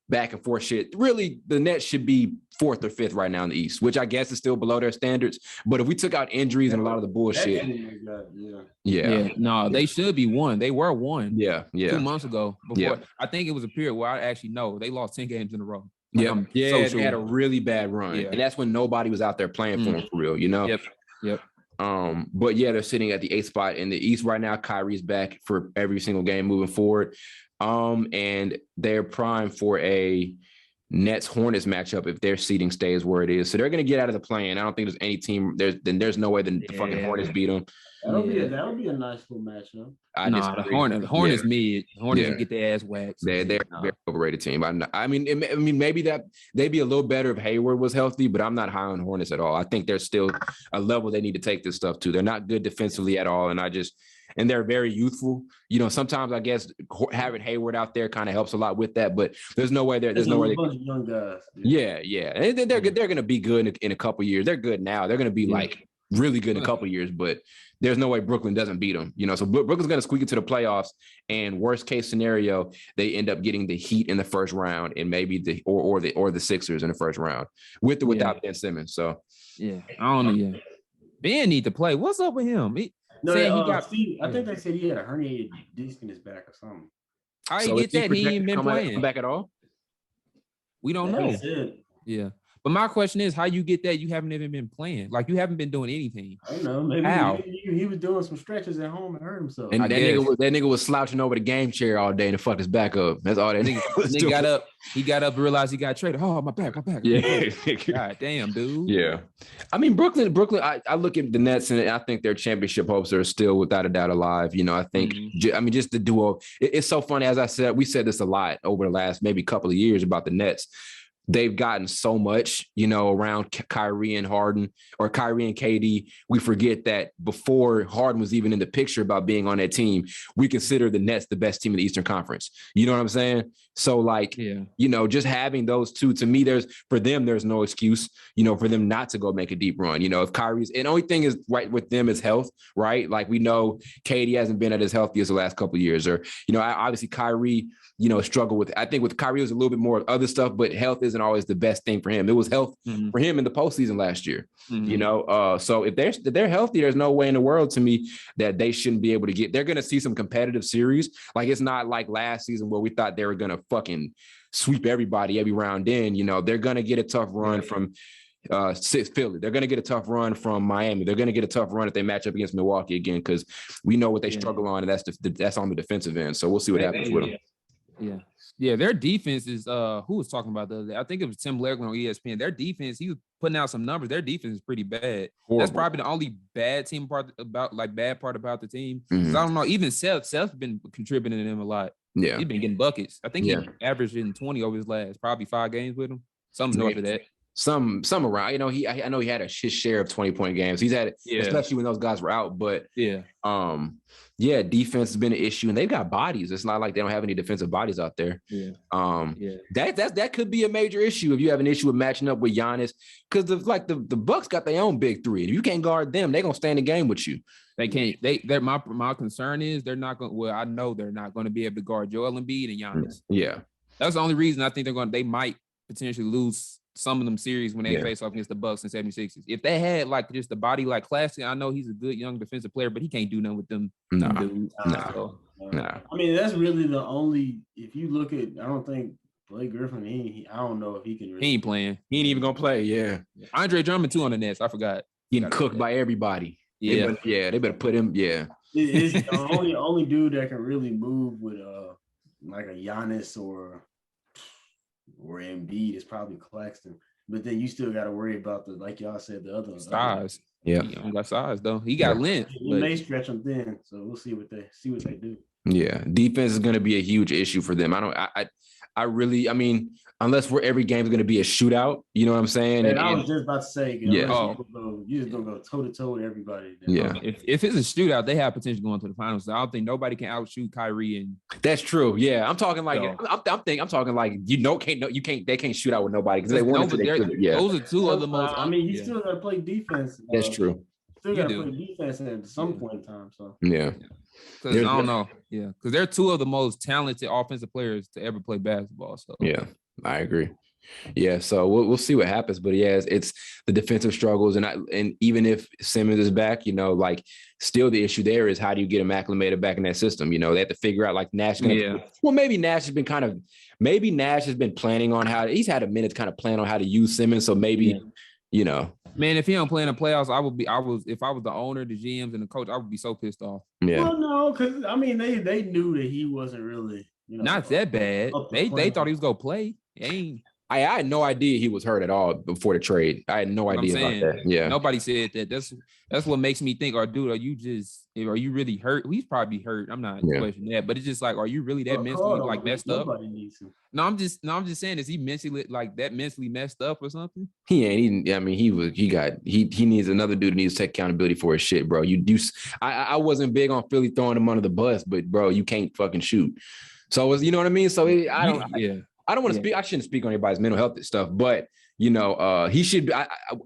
back and forth shit. Really, the Nets should be 4th or 5th right now in the East, which I guess is still below their standards. But if we took out injuries and a lot of the bullshit, no, they should be 1. They were 1. 2 months ago. I think it was a period where I actually know they lost 10 games in a row. Like they had a really bad run, and that's when nobody was out there playing for them for real. You know. Yep. But they're sitting at the 8th spot in the East right now. Kyrie's back for every single game moving forward. And they're primed for a Nets Hornets matchup if their seeding stays where it is. So they're going to get out of the play-in. I don't think there's any team. There's no way the fucking Hornets beat them. That'll be a nice little matchup. The Hornets mid. Hornets will get their ass waxed. They're a very overrated team. I mean, maybe that they'd be a little better if Hayward was healthy, but I'm not high on Hornets at all. I think there's still a level they need to take this stuff to. They're not good defensively at all, and they're very youthful. Sometimes I guess having Hayward out there kind of helps a lot with that, but there's no way there's no way. Bunch of young guys. Yeah. And they're going to be good in a couple years. They're good now. They're going to be like really good in a couple years, but there's no way Brooklyn doesn't beat them. So Brooklyn's going to squeak into the playoffs, and worst case scenario, they end up getting the Heat in the first round, and maybe the Sixers in the first round with or without Ben Simmons. So I don't know. Yeah, Ben need to play. What's up with him? I think they said he had a herniated disc in his back or something. How he get that? He ain't been playing back at all. We don't know. Yeah. But my question is, how you get that? You haven't even been playing. Like, you haven't been doing anything. I don't know. Maybe he was doing some stretches at home and hurt himself. And that nigga was slouching over the game chair all day and fucked his back up. That's all that nigga was doing. He got up and realized he got traded. Oh, my back. Yeah. God damn, dude. Yeah. I mean, Brooklyn, I look at the Nets and I think their championship hopes are still without a doubt alive. I think, just the duo. It's so funny. As I said, we said this a lot over the last maybe couple of years about the Nets. They've gotten so much, around Kyrie and Harden or Kyrie and KD. We forget that before Harden was even in the picture about being on that team, we consider the Nets the best team in the Eastern Conference. You know what I'm saying? So just having those two, to me, there's no excuse, for them not to go make a deep run. If Kyrie's, and the only thing is right with them is health, right? Like we know KD hasn't been at his healthiest the last couple of years, or, obviously Kyrie, struggle with, I think with Kyrie was a little bit more other stuff, but health isn't always the best thing for him. It was health for him in the postseason last year, so if they're healthy, there's no way in the world to me that they shouldn't be able to they're going to see some competitive series. Like it's not like last season where we thought they were going to fucking sweep everybody every round in, they're going to get a tough run from Philly. They're going to get a tough run from Miami. They're going to get a tough run if they match up against Milwaukee again, because we know what they struggle on, and that's on the defensive end. So we'll see what happens with them. Yeah, their defense is who was talking about the other day? I think it was Tim Legler on ESPN. Their defense, he was putting out some numbers. Their defense is pretty bad. Horrible. That's probably the only bad part about the team. I don't know. Even Seth's been contributing to them a lot. Yeah, he's been getting buckets. I think he averaged in 20 over his last probably 5 games with him. Something north of that. Some around. I know he had his share of 20-point games. He's had it, especially when those guys were out. But defense has been an issue, and they've got bodies. It's not like they don't have any defensive bodies out there. That could be a major issue if you have an issue with matching up with Giannis, because the Bucks got their own big three. If you can't guard them, they're gonna stay in the game with you. They can't. My concern is they're not going. Well, I know they're not going to be able to guard Joel Embiid and Giannis. Yeah, that's the only reason I think they might potentially lose some of them series when they face off against the Bucks and 76ers. If they had just the body like Classic, I know he's a good young defensive player, but he can't do nothing with them. No. I mean, that's really the only. If you look at, I don't think Blake Griffin. I don't know if he can. Really he ain't playing. He ain't even gonna play. Yeah. Andre Drummond too on the Nets. I forgot. Getting cooked by everybody. Yeah. They better put him. Yeah. It's the only dude that can really move with like a Giannis or Embiid is probably Claxton. But then you still got to worry about like y'all said, the other size. Yeah, he don't got size though. He got length. He may stretch them thin, so we'll see what they do. Yeah, defense is going to be a huge issue for them. I really, unless every game is going to be a shootout, you know what I'm saying? And I was just about to say, you're just gonna go toe to toe with everybody. Yeah. If it's a shootout, they have potential going to the finals. So I don't think nobody can outshoot Kyrie and. That's true. Yeah, I'm talking like I'm talking like they can't shoot out with nobody because they want to. Those are two of the most. You still got to play defense. That's true. Still got to play defense at some point in time. So yeah. Because I don't know. Yeah. Because they're two of the most talented offensive players to ever play basketball. So yeah, I agree. Yeah. So we'll see what happens. But yeah, it's the defensive struggles. And even if Simmons is back, still the issue there is how do you get him acclimated back in that system? They have to figure out like Nash. Well, maybe Nash has been planning on he's had a minute to kind of plan on how to use Simmons. So maybe, Man, if he don't play in the playoffs, if I was the owner, the GMs, and the coach, I would be so pissed off. Yeah. Well, no, because they knew that he wasn't really, not that bad. They thought he was gonna play. He ain't. I had no idea he was hurt at all before the trade. I had no idea about that. Yeah. Nobody said that. That's what makes me think, dude, are you really hurt? He's probably hurt. I'm not questioning that, but it's just like, are you really that mentally like messed up? Nobody needs him. No, I'm just saying, is he mentally like that mentally messed up or something? He ain't. He needs another dude who needs to take accountability for his shit, bro. I wasn't big on Philly throwing him under the bus, but bro, you can't fucking shoot. So you know what I mean? So I don't want to speak. I shouldn't speak on anybody's mental health stuff, but he should.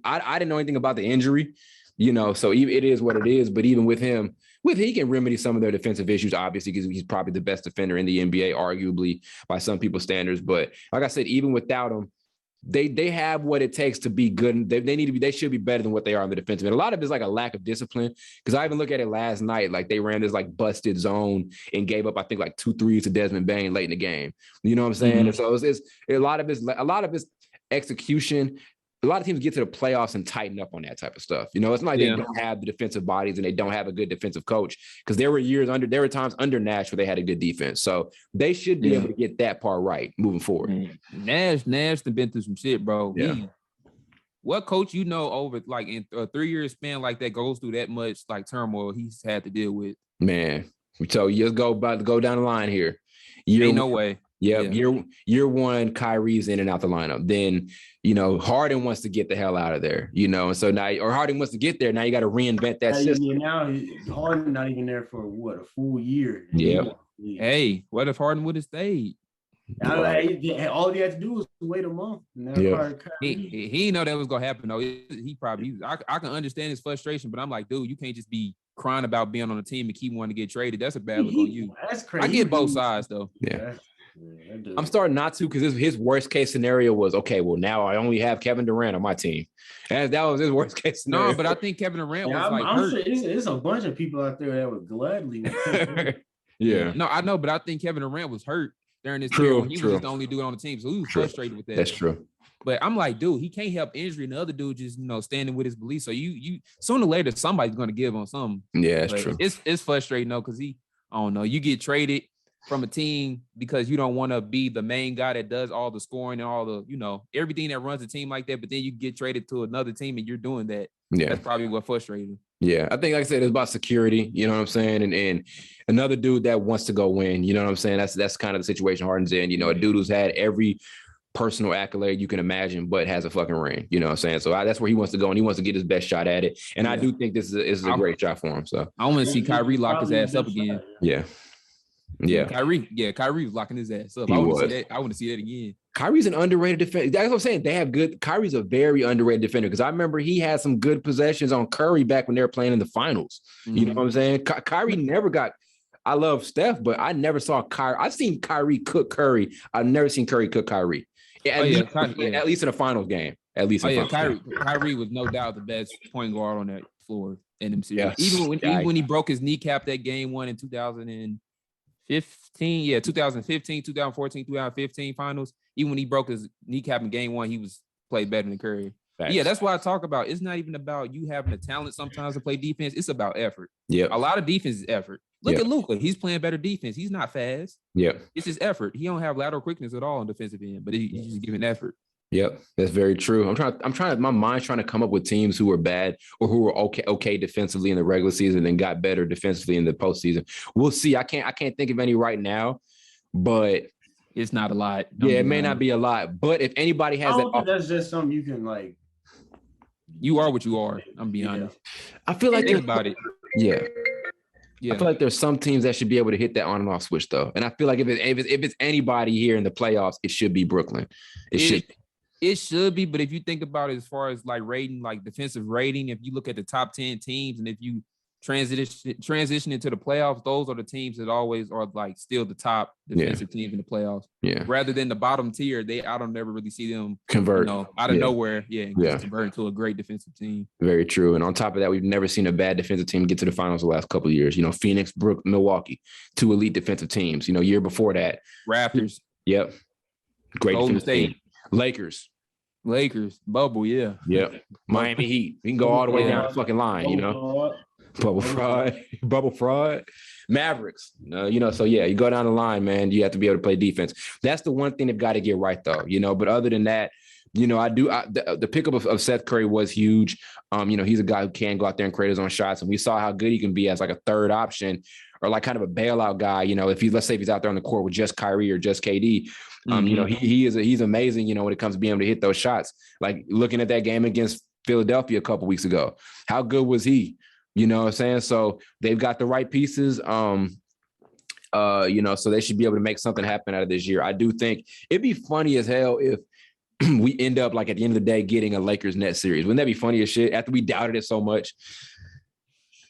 I didn't know anything about the injury, so it is what it is. But even with him, he can remedy some of their defensive issues, obviously, because he's probably the best defender in the NBA, arguably by some people's standards. But like I said, even without him, they have what it takes to be good. They should be better than what they are on the defensive end. A lot of it is like a lack of discipline. Because I even look at it last night, like they ran this like busted zone and gave up, I think, like 2 threes to Desmond Bane late in the game. You know what I'm saying? Mm-hmm. And so it's a lot of it's execution. A lot of teams get to the playoffs and tighten up on that type of stuff. It's not like they don't have the defensive bodies and they don't have a good defensive coach, because there were times under Nash where they had a good defense. So they should be able to get that part right moving forward. Nash has been through some shit, bro. Yeah. What coach over like in a 3-year span like that goes through that much like turmoil he's had to deal with? Man, so you just go down the line here. Ain't no way. Year one, Kyrie's in and out the lineup. Then, Harden wants to get the hell out of there, and so now, or Harden wants to get there. Now you got to reinvent that system. Now Harden not even there for a full year. Yeah. Hey, what if Harden would have stayed? All he had to do was wait a month. He know that was gonna happen though. He probably. I can understand his frustration, but I'm like, dude, you can't just be crying about being on a team and keep wanting to get traded. That's a bad look on you. That's crazy. I get both sides though. Yeah. I'm starting not to, because his worst case scenario was, okay, well, now I only have Kevin Durant on my team. And that was his worst case scenario. No, but I think Kevin Durant was I'm hurt. sure it's a bunch of people out there that would gladly. Yeah. No, I know, but I think Kevin Durant was hurt during this period when he was just the only dude on the team. So he was frustrated with that. That's true. But I'm like, dude, he can't help injury, and the other dude just, standing with his beliefs. So you sooner or later, somebody's going to give on something. Yeah, that's true. It's frustrating, though, because I don't know, you get traded from a team because you don't want to be the main guy that does all the scoring and all the, everything that runs a team like that. But then you get traded to another team and you're doing that. Yeah. That's probably what frustrated. Yeah. I think, like I said, it's about security, you know what I'm saying? And another dude that wants to go win, you know what I'm saying? That's kind of the situation Harden's in, a dude who's had every personal accolade you can imagine, but has a fucking ring, you know what I'm saying? So that's where he wants to go, and he wants to get his best shot at it. And I do think this is a great shot for him. So I want to see Kyrie lock his ass up again. Yeah. Kyrie was locking his ass up. I want to see that again. Kyrie's an underrated defender. That's what I'm saying. Kyrie's a very underrated defender, because I remember he had some good possessions on Curry back when they were playing in the finals. Mm-hmm. You know what I'm saying? Kyrie never got. I love Steph, but I never saw Kyrie. I've seen Kyrie cook Curry. I've never seen Curry cook Kyrie. At least in a finals game. At least. Kyrie was no doubt the best point guard on that floor in them series. Yeah. Even when he broke his kneecap that game one in 2015, 2015, 2014, 2015 finals. Even when he broke his kneecap in game one, he played better than Curry. Facts. Yeah, that's why I talk about. It's not even about you having the talent sometimes to play defense. It's about effort. Yeah, a lot of defense is effort. Look at Luka. He's playing better defense. He's not fast. Yeah, it's his effort. He don't have lateral quickness at all on defensive end, but he's just giving effort. Yep, that's very true. My mind's trying to come up with teams who were bad or who were okay defensively in the regular season and got better defensively in the postseason. We'll see. I can't think of any right now, but it's not a lot. It may not be a lot, but if anybody has that's just something you can like. You are what you are. I'm being honest. I feel like think about it. Yeah. I feel like there's some teams that should be able to hit that on and off switch though, and I feel like if it's anybody here in the playoffs, it should be Brooklyn. It should be, but if you think about it as far as like rating, like defensive rating, if you look at the top 10 teams and if you transition into the playoffs, those are the teams that always are like still the top defensive teams in the playoffs. Yeah. Rather than the bottom tier, I don't never really see them convert out of nowhere. Just convert into a great defensive team. Very true. And on top of that, we've never seen a bad defensive team get to the finals the last couple of years. Phoenix, Milwaukee, 2 elite defensive teams. Year before that, Raptors. Yep. Great Golden State. Team. Lakers, bubble, yeah. Miami Heat. We can go all the way down the fucking line, Bubble fraud. Mavericks. So yeah, you go down the line, man. You have to be able to play defense. That's the one thing they've got to get right, though. But other than that, the pickup of Seth Curry was huge. He's a guy who can go out there and create his own shots, and we saw how good he can be as like a third option or like kind of a bailout guy. Let's say if he's out there on the court with just Kyrie or just KD, he's amazing. When it comes to being able to hit those shots. Like looking at that game against Philadelphia a couple weeks ago, how good was he? You know what I'm saying? So they've got the right pieces. So they should be able to make something happen out of this year. I do think it'd be funny as hell if we end up like at the end of the day getting a Lakers Nets series. Wouldn't that be funny as shit after we doubted it so much?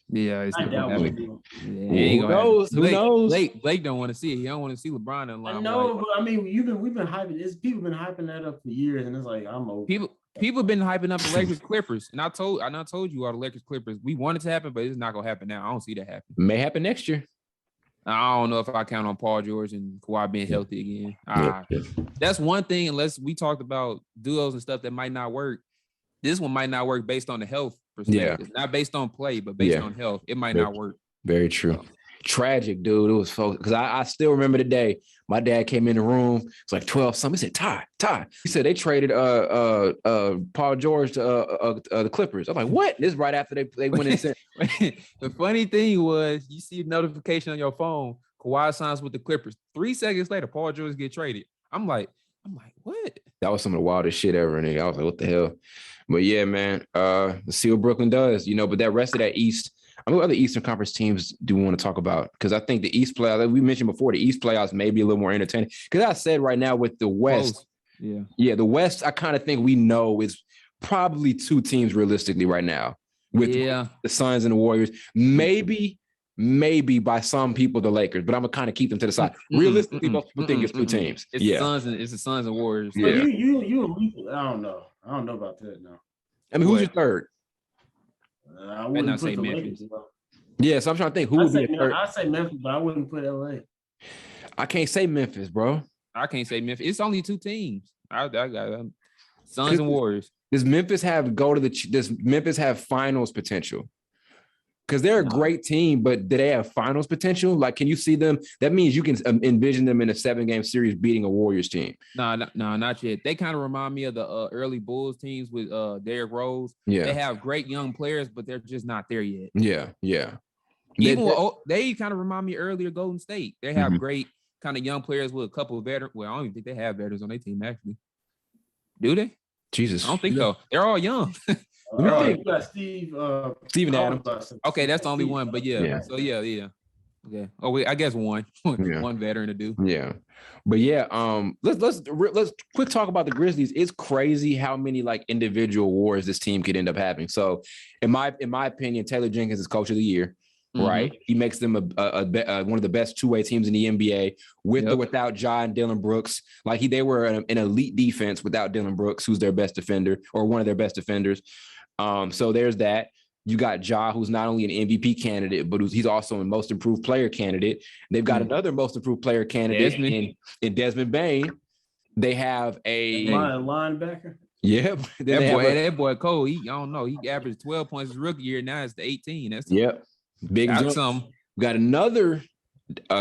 Yeah, it's I doubt it. Who knows? Blake don't want to see it. He don't want to see LeBron in line. I know, but I mean, we've been hyping this. People been hyping that up for years, and it's like I'm over. People have been hyping up the Lakers Clippers, and I told you all the Lakers Clippers. We want it to happen, but it's not gonna happen now. I don't see that happen. May happen next year. I don't know if I count on Paul George and Kawhi being healthy again. That's one thing. Unless we talked about duos and stuff that might not work. This one might not work based on the health perspective, not based on play, but based on health. It might not work. Very true. Tragic, dude. It was because I still remember the day my dad came in the room. It's like 12 something. He said, Ty. He said they traded Paul George to the Clippers. I'm like, what? This is right after they went and sent. The funny thing was, you see a notification on your phone. Kawhi signs with the Clippers. 3 seconds later, Paul George get traded. I'm like, what? That was some of the wildest shit ever. And I was like, what the hell? But yeah, man. Let's see what Brooklyn does. But that rest of that East. What other Eastern Conference teams do we want to talk about? Because I think the East playoffs, like we mentioned before, the East playoffs may be a little more entertaining. Because I said right now with the West, the West, I kind of think we know is probably 2 teams realistically right now with the Suns and the Warriors. Maybe by some people the Lakers, but I'm gonna kind of keep them to the side. Realistically, most people think it's 2 teams. It's the Suns and Warriors. Yeah. You I don't know. I don't know about that now. I mean, who's your third? I wouldn't not put say the Memphis. Lakers. Yeah, so I'm trying to think who would be a third. I say Memphis, but I wouldn't put LA. I can't say Memphis, bro. I can't say Memphis. It's only 2 teams. I got Suns and Warriors. Does Memphis have does Memphis have finals potential? Because they're a great team, but do they have finals potential? Like, can you see them? That means you can envision them in a 7-game series beating a Warriors team. No, not yet. They kind of remind me of the early Bulls teams with Derrick Rose. Yeah. They have great young players, but they're just not there yet. Yeah. They kind of remind me earlier Golden State. They have great kind of young players with a couple of veterans. Well, I don't even think they have veterans on their team, actually. Do they? Jesus. I don't think so. They're all young. You got Steven Adams. Okay, that's the only one. But yeah. So yeah. Okay. Oh, I guess one veteran to do. Yeah, but yeah. Let's quick talk about the Grizzlies. It's crazy how many like individual wars this team could end up having. So, in my opinion, Taylor Jenkins is coach of the year. Right, he makes them one of the best 2-way teams in the NBA with or without Ja and Dillon Brooks. Like they were an elite defense without Dillon Brooks, who's their best defender or one of their best defenders. So there's that. You got Ja, who's not only an MVP candidate, but he's also a most improved player candidate. They've got another most improved player candidate in Desmond Bane. They have a linebacker. Yeah, that boy Cole. I don't know. He averaged 12 points his rookie year. Now it's the 18. That's big jump. Got another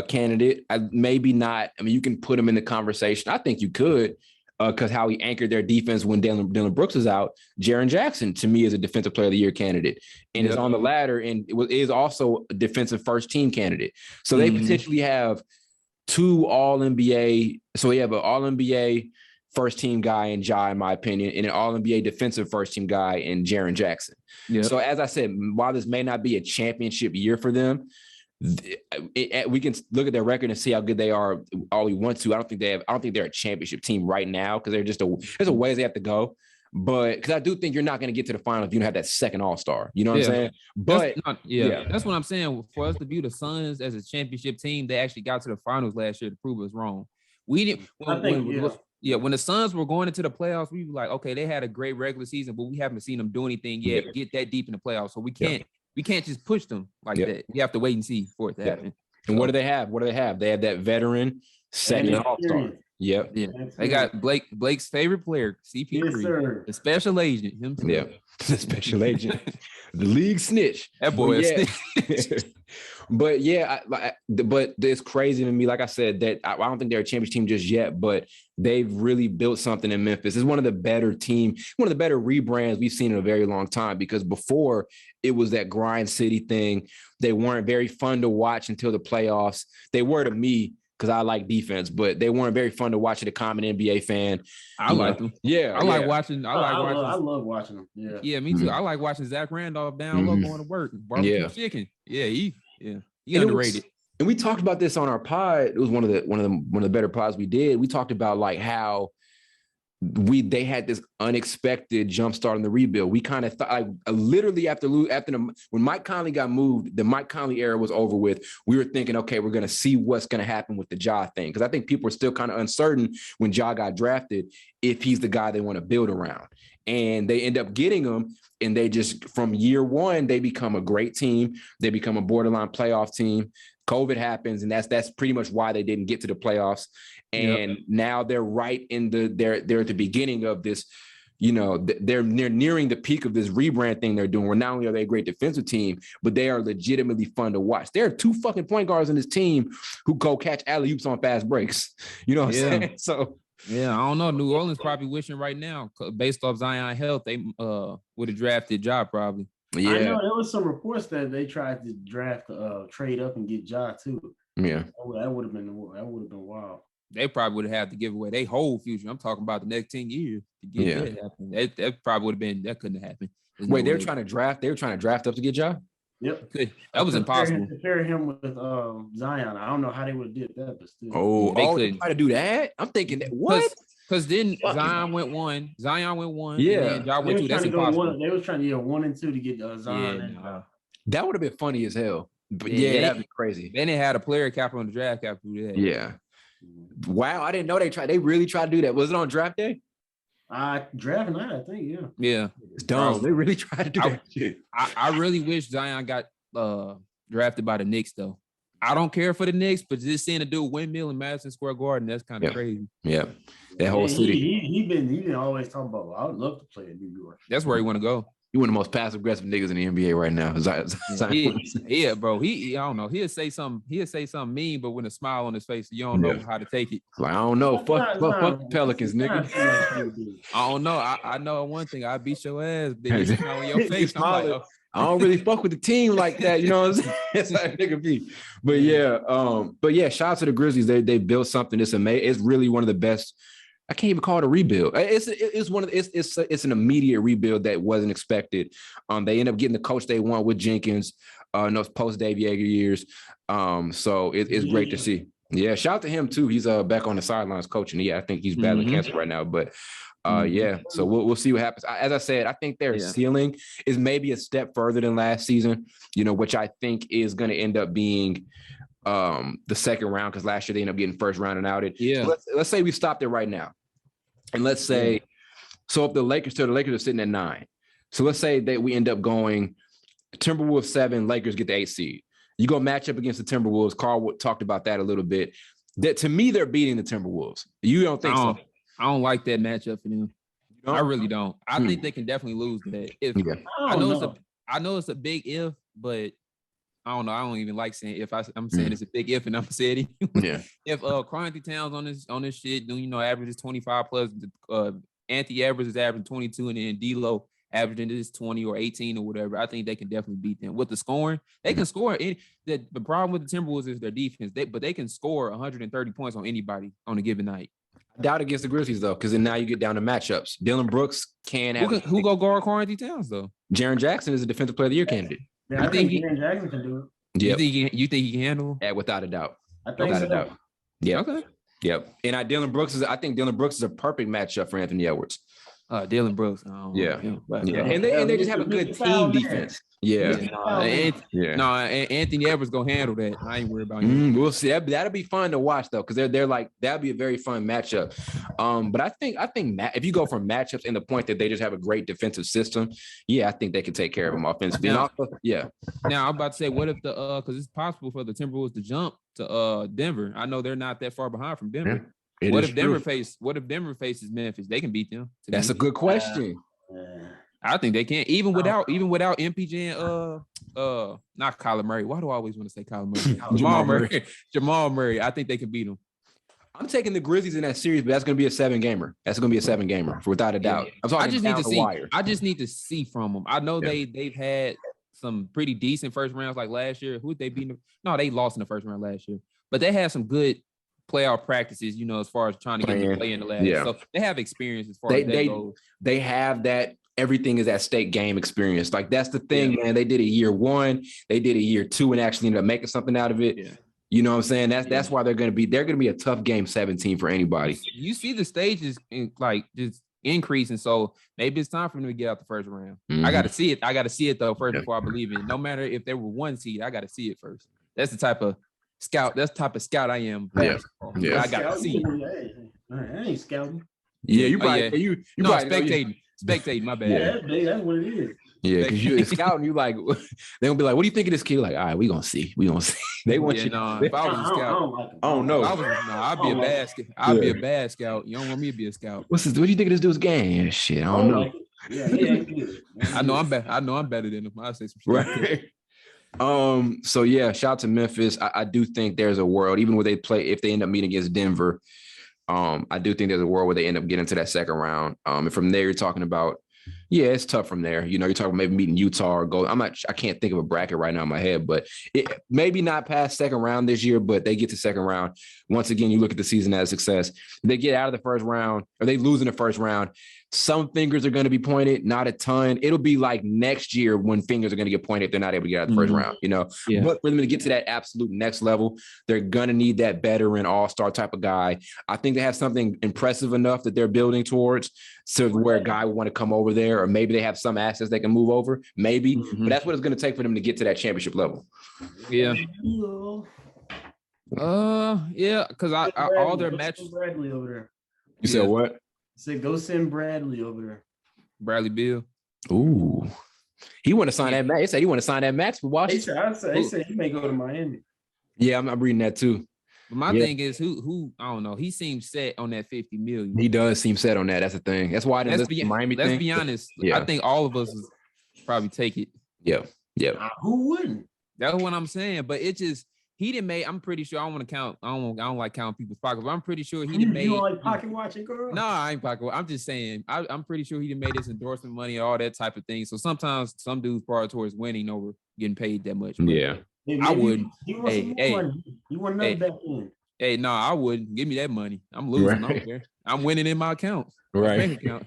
candidate. Maybe not. I mean, you can put him in the conversation. I think you could. Because how he anchored their defense when Dillon Brooks is out. Jaren Jackson, to me, is a defensive player of the year candidate and is on the ladder and is also a defensive first team candidate. So they potentially have 2 All-NBA. So we have an All-NBA first team guy in Ja, in my opinion, and an All-NBA defensive first team guy in Jaren Jackson. Yep. So as I said, while this may not be a championship year for them, we can look at their record and see how good they are all we want to. I don't think they're a championship team right now because they're just there's a ways they have to go. But because I do think you're not going to get to the final if you don't have that second All-Star. You know what I'm saying? But that's what I'm saying. For us to view the Suns as a championship team, they actually got to the finals last year to prove us wrong. We didn't. When the Suns were going into the playoffs, we were like, okay, they had a great regular season, but we haven't seen them do anything yet. Get that deep in the playoffs, so we can't. We can't just push them like that. You have to wait and see for it to happen. And what do they have? They have that veteran second All-Star. Yep. Yeah. They got Blake's favorite player, CP3. Yes, sir. The special agent himself. Yeah. The special agent. The league snitch. That boy is snitch. But yeah, but it's crazy to me. Like I said, that I don't think they're a championship team just yet, but they've really built something in Memphis. It's one of the better rebrands we've seen in a very long time, because before it was that grind city thing. They weren't very fun to watch until the playoffs. They were to me, because I like defense, but they weren't very fun to watch as a common NBA fan. I like them. Yeah. I like watching. I love watching them. Yeah. Yeah, me too. I like watching Zach Randolph down low going to work. Barbecue chicken. Yeah, he underrated. And we talked about this on our pod. It was one of the better pods we did. We talked about like how they had this unexpected jump start in the rebuild. We kind of thought, like, literally when Mike Conley got moved, the Mike Conley era was over with. We were thinking, okay, we're going to see what's going to happen with the Ja thing, because I think people were still kind of uncertain when Ja got drafted if he's the guy they want to build around. And they end up getting him, and they just, from year one, they become a great team. They become a borderline playoff team. COVID happens, and that's pretty much why they didn't get to the playoffs. And now they're right in they're at the beginning of this, they're nearing the peak of this rebrand thing they're doing, where not only are they a great defensive team, but they are legitimately fun to watch. There are 2 fucking point guards in this team who go catch alley-oops on fast breaks. You know what I'm saying? So yeah, I don't know. New Orleans probably wishing right now, based off Zion health, they would have drafted Ja probably. Yeah, I know there was some reports that they tried to draft, trade up and get Ja too. Yeah, that would have been wild. They probably would have had to give away their whole future. I'm talking about the next 10 years to get that happen. That probably would have been, that couldn't have happened. Wait, they were trying to draft up to get Ja? Yep. That was impossible. To pair him with Zion. I don't know how they would have did that, but still. They try to do that? I'm thinking that, what? Because then Zion went one. Yeah. And Ja went 2. That's impossible. They was trying to 1 and 2 to get Zion. That would have been funny as hell. But that'd be crazy. Then they had a player cap on the draft cap through that. Yeah. Wow, I didn't know they really tried to do that. Was it on draft day? Draft night, I think, yeah. Yeah. It's dumb. They really tried to do that shit. I really wish Zion got drafted by the Knicks, though. I don't care for the Knicks, but just seeing a dude windmill in Madison Square Garden, that's kind of crazy. Yeah. That whole city. He been always talking about, I would love to play in New York. That's where he want to go. He one of the most passive aggressive niggas in the NBA right now. Yeah, bro. I don't know. He'll say something mean, but with a smile on his face, you don't know how to take it. Like, I don't know. Fuck Pelicans, nigga. I don't know. I know one thing. I beat your ass, bitch. Smile on your face. I don't really fuck with the team like that. You know what I'm saying? That's how a nigga be. But yeah, shout out to the Grizzlies. They built something. It's amazing. It's really one of the best. I can't even call it a rebuild. It's an immediate rebuild that wasn't expected. They end up getting the coach they want with Jenkins, those post Dave Yeager years. So it's great to see. Yeah, shout out to him too. He's back on the sidelines coaching. Yeah, I think he's battling cancer right now. But so we'll see what happens. As I said, I think their ceiling is maybe a step further than last season. Which I think is going to end up being the second round, because last year they ended up getting first round and outed. Yeah. So let's say we stopped it right now. And let's say, so if the Lakers are sitting at 9. So let's say that we end up going Timberwolves 7, Lakers get the 8 seed. You go match up against the Timberwolves. Carl talked about that a little bit. That to me, they're beating the Timberwolves. You don't think so? I don't like that matchup for them. I really don't. I think they can definitely lose that. I know it's a big if, but I don't know. I don't even like saying if. I'm saying it's a big if, and I'm saying it. Yeah. If Karl-Anthony Towns on this shit, averages 25 plus. Anthony Edwards is averaging 22, and then D'Lo averaging this 20 or 18 or whatever. I think they can definitely beat them with the scoring. They can score. The problem with the Timberwolves is their defense. But they can score 130 points on anybody on a given night. I doubt against the Grizzlies though, because then now you get down to matchups. Dylan Brooks can have. Who go guard Karl-Anthony Towns though? Jaren Jackson is a Defensive Player of the Year candidate. Yeah, I think Jaren Jackson can do it. Yep. You think he can handle him? Yeah, without a doubt. I think without a doubt. Yeah. Okay. Yep. And I think Dylan Brooks is a perfect matchup for Anthony Edwards. Dylan Brooks. Yeah. And they just have a good team defense. Yeah. Anthony Edwards gonna handle that. I ain't worried about him. We'll see. That'll be fun to watch though, because they're like, that'll be a very fun matchup. But I think if you go from matchups and the point that they just have a great defensive system, I think they can take care of them offensively. Now I'm about to say, what if because it's possible for the Timberwolves to jump to Denver. I know they're not that far behind from Denver. What if Denver faces Memphis? They can beat them. That's a good question. I think they can, even without MPJ and not Kyler Murray. Why do I always want to say Kyler Murray? Jamal Murray. Jamal Murray. I think they can beat them. I'm taking the Grizzlies in that series, but that's going to be a 7-gamer. That's going to be a 7-gamer, without a doubt. I'm talking. I just need to see. I just need to see from them. I know they've had some pretty decent first rounds like last year. Who did they beat? No, they lost in the first round last year, but they had some good playoff practices, as far as trying to get to play in the last. Yeah. So they have experience as far as that goes. They have that. Everything is at stake game experience. Like, that's the thing, man. They did a year 1, they did a year 2, and actually ended up making something out of it. Yeah. You know what I'm saying? That's why they're going to be a tough game 17 for anybody. You see the stages just increasing, so maybe it's time for them to get out the first round. Mm-hmm. I got to see it though first before I believe it. No matter if they were 1 seed, I got to see it first. That's the type of scout. That's the type of scout I am. Yeah. I got to see it. I ain't scouting. Yeah, you probably you probably spectating. Spectating, my bad. Yeah, that's what it is. Yeah, because you're scouting, you like, they're gonna be like, what do you think of this kid? Like, all right, we gonna see. They want you. No, if I was a scout, I don't know. I'd be a bad scout. I'd be a bad scout. You don't want me to be a scout. What do you think of this dude's game? Shit, I don't know. Yeah. I know I'm better than him. I say some shit. Right. So yeah, shout out to Memphis. I do think there's a world, even where if they end up meeting against Denver. I do think there's a world where they end up getting to that second round. And from there, you're talking about, it's tough from there. You're talking about maybe meeting Utah or go. I can't think of a bracket right now in my head, but it maybe not past second round this year, but they get to second round. Once again, you look at the season as a success. They get out of the first round, or they lose in the first round. Some fingers are going to be pointed, not a ton. It'll be like next year when fingers are going to get pointed if they're not able to get out of the first round, Yeah. But for them to get to that absolute next level, they're going to need that veteran all-star type of guy. I think they have something impressive enough that they're building towards to where a guy would want to come over there, or maybe they have some assets they can move over, maybe. Mm-hmm. But that's what it's going to take for them to get to that championship level. Yeah. Because all their matches. Bradley over there. You said what? I said, go send Bradley over there. Bradley Beal. Ooh. He want to sign that max. He said he want to sign that max for Washington. He said he may go to Miami. Yeah, I'm reading that too. But my thing is, who I don't know. He seems set on that $50 million. He does seem set on that. That's the thing. That's why I didn't listen to Miami. Let's be honest. Yeah. I think all of us would probably take it. Yeah. Who wouldn't? That's what I'm saying. But it just he didn't make. I'm pretty sure. I don't want to count. I don't like counting people's pockets. But I'm pretty sure he didn't make. You don't like pocket watching, girl? No, I ain't pocket. I'm just saying. I'm pretty sure he didn't make his endorsement money, all that type of thing. So sometimes some dudes part towards winning over getting paid that much. Yeah, I wouldn't. He want another back end. Hey, no, I wouldn't. Give me that money. I'm losing. Right. I don't care. I'm winning in my account. Right. Bank account.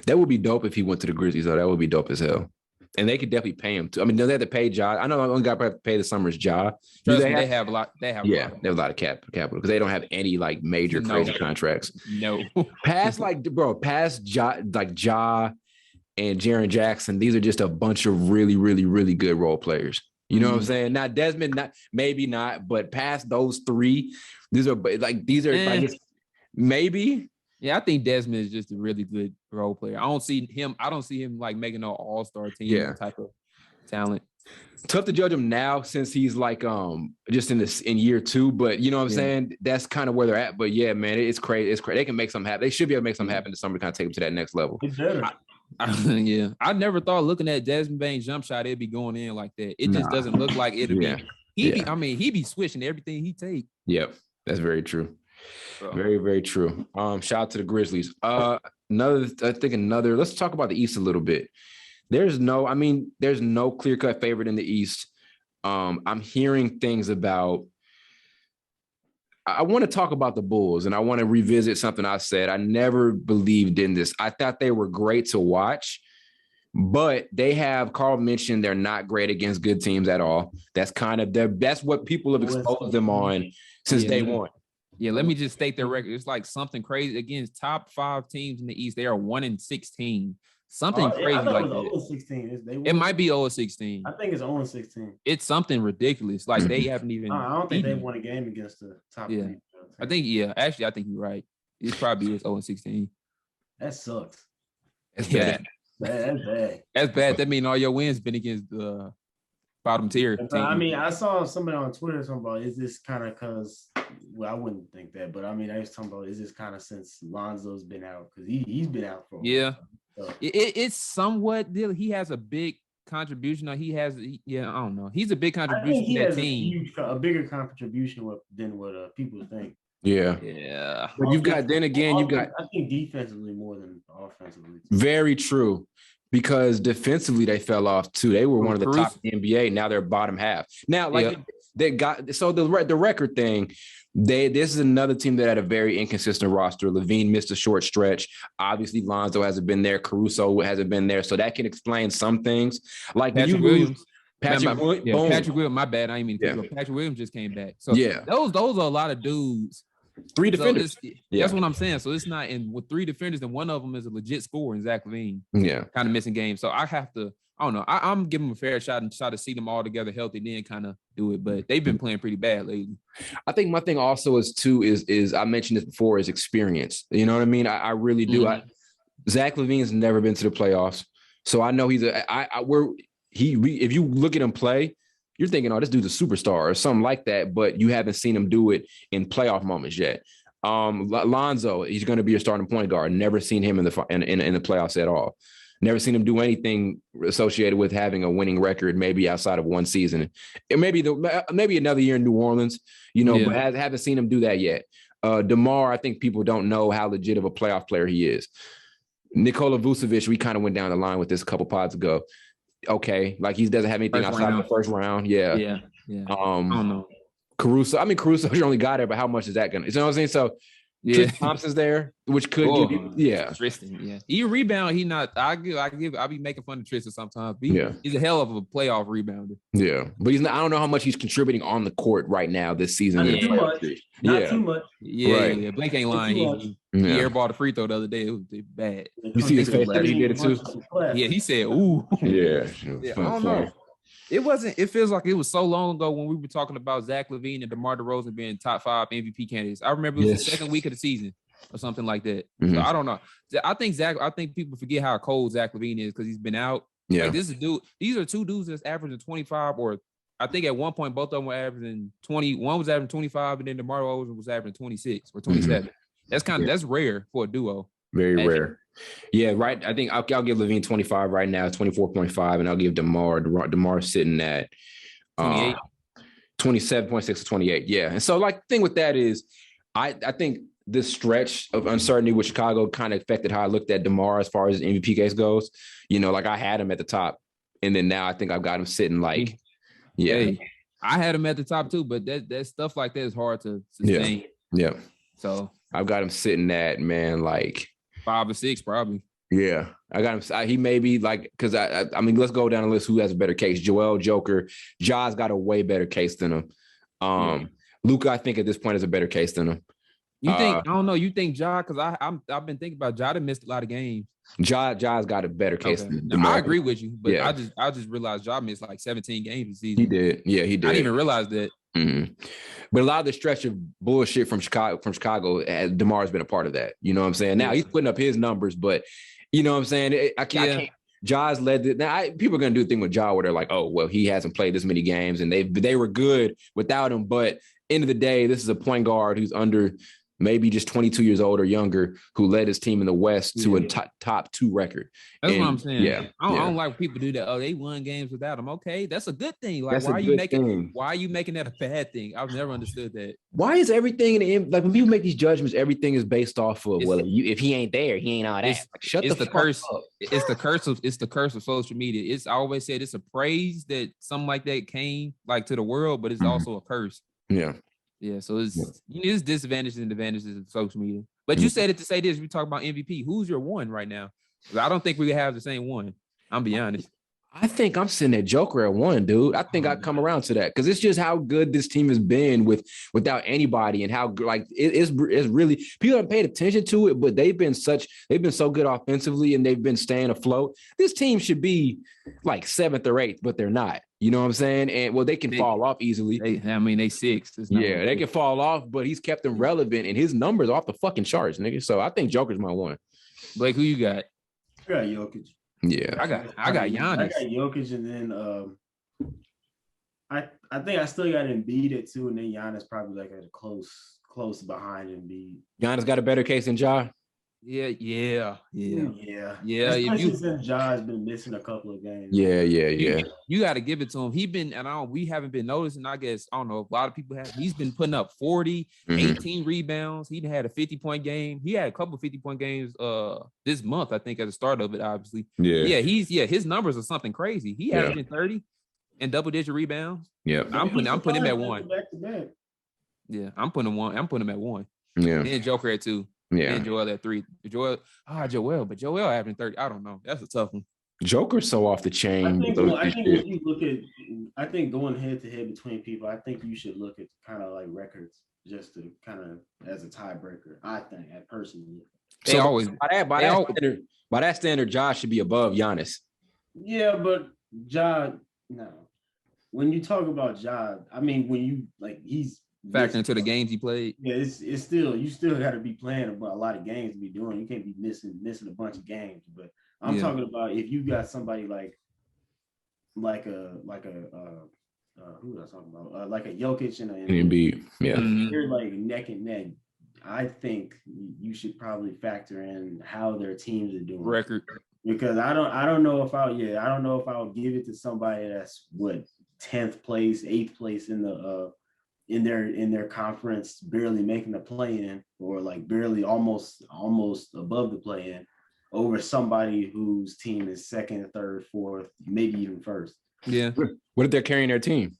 That would be dope if he went to the Grizzlies, though. That would be dope as hell. And they could definitely pay him too. I mean, they have to pay Ja. I know one guy probably have to pay the summer's Ja. They have a lot. They have a lot of capital because they don't have any like major crazy contracts. No. Past Ja, like Ja and Jaren Jackson. These are just a bunch of really, really, really good role players. You know what I'm saying? Now Desmond, maybe not, but past those three, these are maybe. Yeah, I think Desmond is just a really good role player. I don't see him like making an all-star team type of talent. Tough to judge him now since he's like just in year 2, but you know what I'm saying? That's kind of where they're at. But yeah, man, it's crazy. It's crazy. They can make something happen. They should be able to make something happen this summer to kind of take them to that next level. I never thought looking at Desmond Bane's jump shot, it'd be going in like that. It just doesn't look like it'd be. He'd be switching everything he take. Yep, that's very true. Very, very true. Shout out to the Grizzlies. Let's talk about the East a little bit. There's no clear-cut favorite in the East. I'm hearing things about. I want to talk about the Bulls, and I want to revisit something I said. I never believed in this. I thought they were great to watch, but Carl mentioned they're not great against good teams at all. That's that's what people have exposed them on since day one. Yeah, let me just state their record. It's like something crazy against top 5 teams in the East. They are 1-16. Something crazy like that. It might be 0-16. I think it's 0-16. It's something ridiculous. Like they haven't even. I don't think they won a game against the top. Yeah, I think Actually, I think you're right. It probably is 0-16. That sucks. That's bad. That's bad. That means all your wins been against bottom tier But, team. I mean, I saw somebody on Twitter talking about, is this kind of because, well, I wouldn't think that, but I mean, I was talking about, is this kind of since Lonzo's been out? Because he's been out for a while. So. It's somewhat, he has a big contribution. I don't know. He's a big contribution to that team. A bigger contribution than what people think. Yeah. But you've got, then again, I think defensively more than offensively. Very true. Because defensively they fell off too. They were one of the top in the NBA. Now they're bottom half. Now, they got, so the record thing. This is another team that had a very inconsistent roster. Levine missed a short stretch. Obviously, Lonzo hasn't been there. Caruso hasn't been there. So that can explain some things. Like Patrick Williams. Patrick Williams, my bad. I didn't mean to. Patrick Williams just came back. So those are a lot of dudes. 3 defenders. So that's what I'm saying. So it's not with 3 defenders, and one of them is a legit scorer in Zach Levine. Yeah. Kind of missing games. So I have to, I don't know. I'm giving them a fair shot and try to see them all together healthy, then kind of do it. But they've been playing pretty bad lately. I think my thing also is I mentioned this before, is experience. You know what I mean? I really do. Mm-hmm. Zach Levine's never been to the playoffs. So I know if you look at him play, you're thinking, oh, this dude's a superstar or something like that, but you haven't seen him do it in playoff moments yet. Lonzo, he's going to be a starting point guard. Never seen him in the playoffs at all. Never seen him do anything associated with having a winning record, maybe outside of one season. It maybe another year in New Orleans, but haven't seen him do that yet. DeMar, I think people don't know how legit of a playoff player he is. Nikola Vucevic, we kind of went down the line with this a couple pods ago. Okay, like he doesn't have anything outside of the first round. Yeah. I don't know. Caruso's your only guy there, but how much is that gonna? You know what I'm saying? So Tristan Thompson's there, which could give you, Tristan, he rebound. He not. I be making fun of Tristan sometimes. He's a hell of a playoff rebounder. Yeah, but he's not. I don't know how much he's contributing on the court right now this season. Not too much. Not too much. Yeah. Blake ain't lying. He airballed a free throw the other day. It was bad. You see his face? He did it too. Yeah, he said, "Ooh." Yeah. I don't know. It feels like it was so long ago when we were talking about Zach Levine and DeMar DeRozan being top 5 MVP candidates. I remember it was the second week of the season or something like that. Mm-hmm. So I don't know. I think people forget how cold Zach Levine is because he's been out. Yeah. Like, this is dude. These are 2 dudes that's averaging 25, or I think at one point both of them were averaging 20. One was averaging 25, and then DeMar DeRozan was averaging 26 or 27. Mm-hmm. That's rare for a duo. Very rare. Yeah, right. I think I'll give Levine 25 right now, 24.5, and I'll give DeMar sitting at 27.6 to 28. Yeah. And so, like, the thing with that is I think this stretch of uncertainty with Chicago kind of affected how I looked at DeMar as far as the MVP case goes. Like I had him at the top, and then now I think I've got him sitting like, I had him at the top too, but that stuff like that is hard to sustain. Yeah. So I've got him sitting at, man, like 5 or 6 probably. Yeah, I got him. He may be like, because I mean, let's go down the list. Who has a better case? Joel, Joker, Ja's got a way better case than him. Luka, I think at this point is a better case than him. You think? I don't know. You think Ja? Because I've been thinking about Ja. That missed a lot of games. Ja's got a better case than him. I agree with you, but I just realized Ja missed like 17 games this season. He did. Yeah, he did. I didn't even realize that. Mm-hmm. But a lot of the stretch of bullshit from Chicago, DeMar's been a part of that. You know what I'm saying? Now he's putting up his numbers, but you know what I'm saying? I can't. Ja's led it. Now people are gonna do a thing with Ja where they're like, oh well, he hasn't played this many games, and they were good without him. But end of the day, this is a point guard who's under maybe just 22 years old or younger, who led his team in the West to a top 2 record. That's what I'm saying. Yeah, I don't like when people do that. Oh, they won games without him. Okay, that's a good thing. Like, why are you making that a bad thing? I've never understood that. Why is everything like when people make these judgments, everything is based off of if he ain't there, he ain't all that. Like, shut the fuck curse. up. It's the curse of social media. I always said it's a praise that something like that came like to the world, but it's also a curse. Yeah, so it's disadvantages and advantages of social media. But you said it to say this. We talk about MVP. Who's your one right now? I don't think we have the same one. I'm be honest. I think I'm sitting at Joker at 1, dude. I think I'd come around to that because it's just how good this team has been without anybody, and how like it's really, people haven't paid attention to it, but they've been so good offensively, and they've been staying afloat. This team should be like 7th or 8th, but they're not. You know what I'm saying? And they can fall off easily. They 6th. They can fall off, but he's kept them relevant, and his numbers are off the fucking charts, nigga. So I think Joker's my 1. Blake, who you got? I got Jokic. Yeah, I got Giannis. I got Jokic, and then I think I still got Embiid at 2, and then Giannis probably like at a close behind Embiid. Giannis got a better case than Ja. Yeah. Especially since Ja's been missing a couple of games. Yeah. You got to give it to him. We haven't been noticing. I guess I don't know. A lot of people have. He's been putting up 40, 18 rebounds. He had a 50-point game. He had a couple of 50-point games this month, I think, at the start of it. Obviously, his numbers are something crazy. He averaging 30 and double-digit rebounds. Yeah, I'm putting him at 1. Back to back. Yeah, I'm putting him at 1. Yeah, and Joker at 2. Yeah, and Joel at 3. Joel averaging 30. I don't know. That's a tough one. Joker's so off the chain. I think going head to head between people, I think you should look at kind of like records just to kind of as a tiebreaker. I think, personally. By that standard, Josh should be above Giannis. Yeah, but Ja, no. When you talk Ja, I mean, when you like, he's factoring into the games he played. Yeah, it's still you still got to be playing a lot of games to be doing. You can't be missing a bunch of games. But I'm talking about if you got somebody like who was I talking about? Like a Jokic and an Embiid. Yeah, they're like neck and neck. I think you should probably factor in how their teams are doing record, because I don't know if I would give it to somebody that's 10th place, 8th place in the in their conference, barely making the play-in, or like barely almost above the play-in, over somebody whose team is 2nd, 3rd, 4th, maybe even 1st. Yeah. What if they're carrying their team?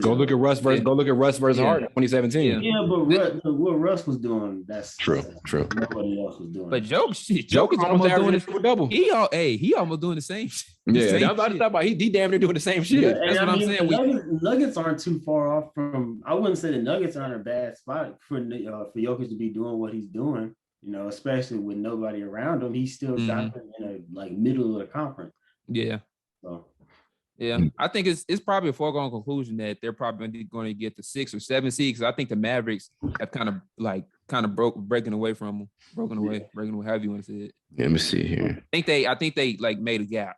Go look at Russ versus Harden in 2017. Yeah, but what Russ was doing, that's true. Nobody else was doing. But Joker's almost doing this double. He almost doing the same shit. Yeah, that's what I'm talking about. He damn near doing the same shit. Yeah, that's what I'm saying. The Nuggets aren't too far off from. I wouldn't say the Nuggets aren't a bad spot for Jokic to be doing what he's doing. You know, especially with nobody around him, he still got them in a middle of the conference. Yeah. So. Yeah, I think it's probably a foregone conclusion that they're probably going to get the 6 or 7 seed, because I think the Mavericks have kind of breaking away from them, broken away, however you want to say it. Let me see here. I think they like made the gap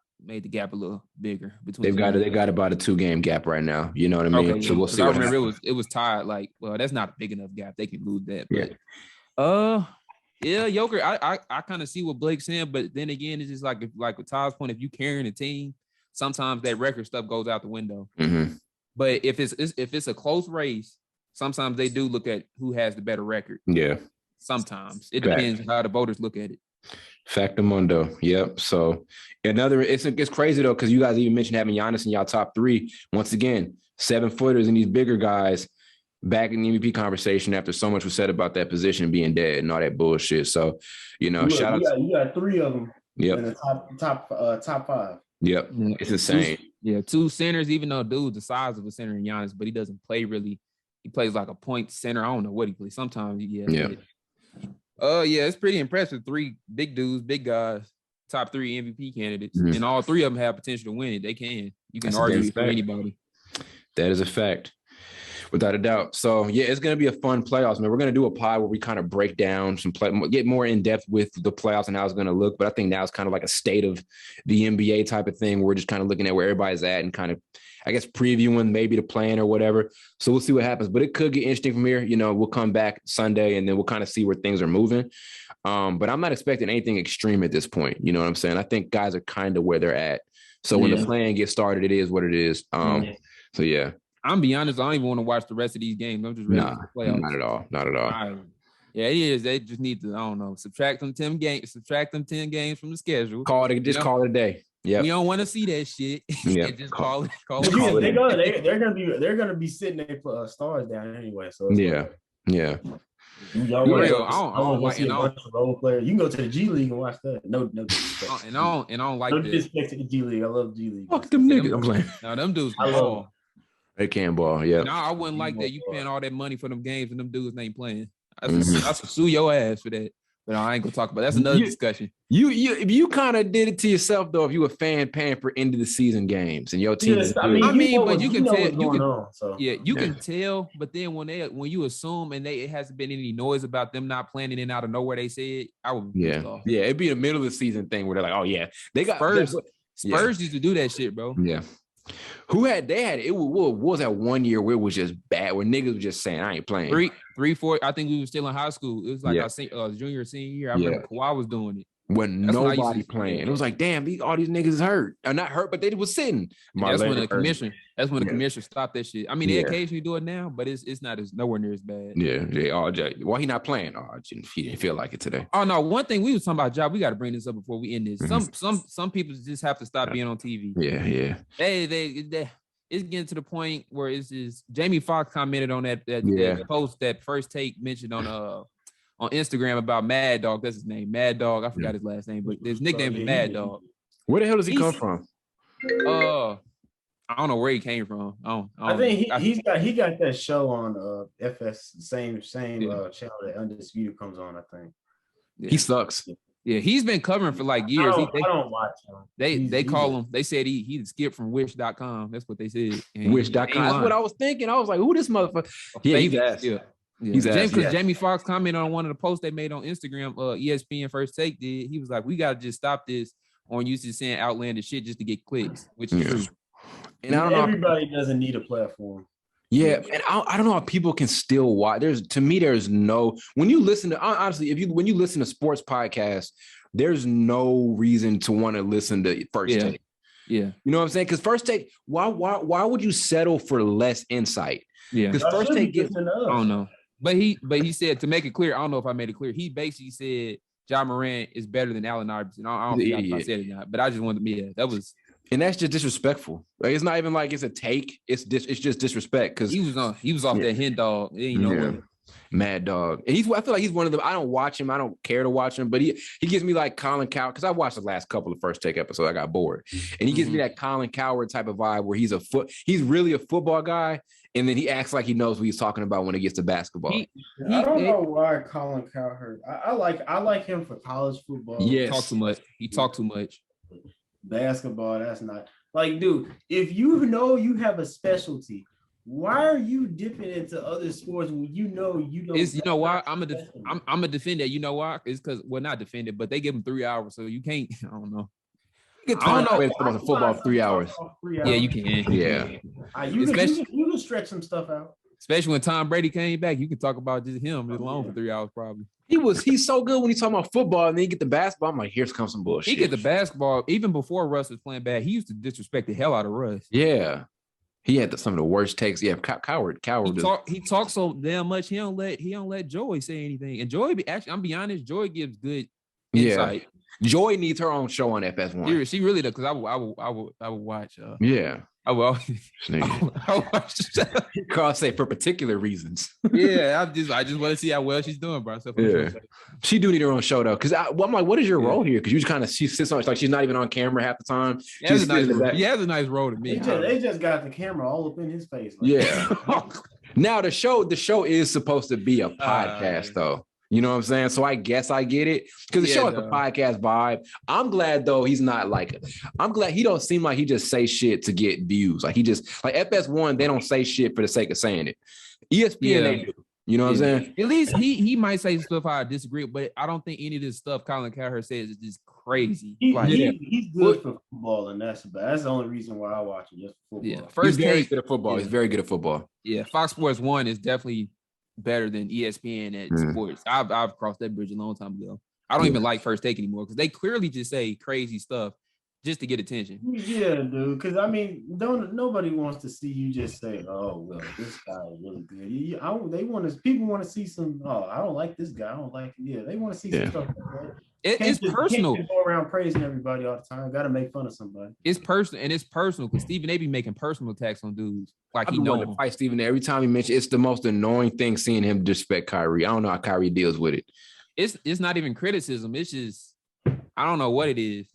a little bigger between. They got about a 2-game gap right now. You know what I mean? Okay, so we'll see. I remember it was tied. Like, well, that's not a big enough gap. They can lose that. But, yeah, Joker. I kind of see what Blake's saying, but then again, it's just like with Todd's point, if you carrying a team, sometimes that record stuff goes out the window. Mm-hmm. But if it's a close race, sometimes they do look at who has the better record. Yeah. Sometimes it depends how the voters look at it. Factamundo. Yep. So it's crazy though, because you guys even mentioned having Giannis in y'all top 3. Once again, 7-footers and these bigger guys back in the MVP conversation after so much was said about that position being dead and all that bullshit. So, shout out. You got 3 of them. Yep. In the top 5. Yep. It's insane. 2 centers, even though dude's the size of a center in Giannis, but he doesn't play really. He plays like a point center. I don't know what he plays. Sometimes, yeah. It's pretty impressive. 3 big dudes, big guys, top 3 MVP candidates, and all 3 of them have potential to win it. They can. You can argue for anybody. That is a fact. Without a doubt. So, it's going to be a fun playoffs, man. We're going to do a pod where we kind of break down get more in depth with the playoffs and how it's going to look. But I think now it's kind of like a state of the NBA type of thing. We're just kind of looking at where everybody's at and kind of, I guess, previewing maybe the plan or whatever. So we'll see what happens. But it could get interesting from here. We'll come back Sunday and then we'll kind of see where things are moving. But I'm not expecting anything extreme at this point. You know what I'm saying? I think guys are kind of where they're at. So when the plan gets started, it is what it is. So, yeah. I'm be honest, I don't even want to watch the rest of these games. I'm just ready for the playoffs. Not at all. Yeah, it is. They just need to, I don't know, subtract them 10 games from the schedule. Call it a day. Yeah. We don't want to see that shit. Yeah. Just call it. They're gonna be sitting their stars down anyway. So yeah. Y'all want to see a bunch of role players. You can go to the G League and watch that. No. And I don't like no disrespect to the G League. I love G League. Fuck them niggas. I'm playing. No, them dudes I can love ball. They can ball. Yeah. No, I wouldn't like that. You paying all that money for them games and them dudes ain't playing. I sue your ass for that. But I ain't gonna talk about that. That's another discussion. You kind of did it to yourself though. If you a fan paying for end of the season games and your team, but you can tell. You can tell. But then when you assume and it hasn't been any noise about them not playing and out of nowhere, they said I would. Yeah, it'd be a middle of the season thing where they're like, oh yeah, they got Spurs used to do that shit, bro. Yeah. They had it was that one year where it was just bad, where niggas was just saying, I ain't playing. 3, 4. I think we were still in high school. It was like our junior, senior year. I remember Kawhi was doing it. When nobody playing. It was like, damn, all these niggas is hurt. Or not hurt, but they was sitting. That's when the commissioner stopped that shit. I mean, they occasionally do it now, but it's nowhere near as bad. Why he not playing? He didn't feel like it today. Oh no, one thing we was talking about, Job, we got to bring this up before we end this. Some people just have to stop being on TV. Yeah. They it's getting to the point where it's just Jamie Foxx commented on that post that First Take mentioned on Instagram about Mad Dog. That's his name, Mad Dog. I forgot his last name, but his nickname is Mad Dog. Where the hell does he come from? I don't know where he came from. I think he got that show on FS, same channel that Undisputed comes on. I think he sucks. Yeah, he's been covering for like years. I don't watch him. They call him. They said he skipped from Wish.com. That's what they said. Wish.com. That's what I was thinking. I was like, who this motherfucker? Yeah, he's ass. Yeah. Because Jamie Foxx commented on one of the posts they made on Instagram. ESPN First Take did. He was like, "We gotta just stop this on used saying outlandish shit just to get clicks," which is true. And I don't know. Everybody doesn't need a platform. Yeah, and I don't know how people can still watch. There's no when you listen to honestly, when you listen to sports podcasts, there's no reason to want to listen to First Take. Yeah, you know what I'm saying? Because First Take, why would you settle for less insight? Yeah, because First Take gets. I don't know. But he said, to make it clear, I don't know if I made it clear. He basically said Ja Morant is better than Allen Iverson. I don't know if I said it or not, but I just wanted to that was. And that's just disrespectful. Like, it's not even like it's a take. It's just disrespect because he was off that hen dog. Mad Dog. And I feel like he's one of them. I don't watch him. I don't care to watch him, but he gives me like Colin Cowherd, because I watched the last couple of First Take episodes. I got bored. And he gives me that Colin Cowherd type of vibe where he's really a football guy. And then he acts like he knows what he's talking about when it gets to basketball. I don't know why Colin Cowherd. I like him for college football. Yes. He talk too much. Basketball, that's not like, dude. If you know you have a specialty, why are you dipping into other sports when you know you don't? You know why? I'm a defender. You know why? It's because not defended, but they give him 3 hours, so you can't. I don't know. I don't know. Football 3 hours. Yeah, you can. Yeah. You can stretch some stuff out. Especially when Tom Brady came back, you can talk about just him alone for 3 hours probably. He's so good when he's talking about football, and then you get the basketball. I'm like, here's comes some bullshit. He get the basketball even before Russ was playing bad. He used to disrespect the hell out of Russ. Yeah. He had some of the worst takes. Yeah, Cowherd. He talks so damn much. He don't let Joy say anything. And Joy, I'm be honest, Joy gives good insight. Joy needs her own show on FS1. She really does, because I would watch. I will. I watch. Carl say for particular reasons. Yeah, I just want to see how well she's doing, bro. So she do need her own show though, because I'm like, what is your role here? Because she sits on, like she's not even on camera half the time. He has a nice role to me. They just got the camera all up in his face. Now the show is supposed to be a podcast though. You know what I'm saying? So I guess I get it, because the show has the podcast vibe. I'm glad though he's not like. I'm glad he don't seem like he just say shit to get views. Like he just like FS1. They don't say shit for the sake of saying it. ESPN they do. You know what I'm saying? At least he might say stuff I disagree, but I don't think any of this stuff Colin Cowherd says is just crazy. He's good for football, and that's the only reason why I watch it, just for football. He's very good at football. He's very good at football. Yeah, Fox Sports 1 is definitely better than ESPN at sports. I've crossed that bridge a long time ago. I don't even like First Take anymore, because they clearly just say crazy stuff just to get attention. Yeah, dude. Because I mean, nobody wants to see you just say, "Oh, well, this guy is really good." People want to see some. Oh, I don't like this guy. I don't like. Yeah, they want to see some stuff like that. It's personal. Can't go around praising everybody all the time. Got to make fun of somebody. It's personal, and it's personal because Stephen A. be making personal attacks on dudes. Like he know to fight Stephen A. Every time he mentions, it's the most annoying thing seeing him disrespect Kyrie. I don't know how Kyrie deals with it. It's not even criticism. It's just I don't know what it is.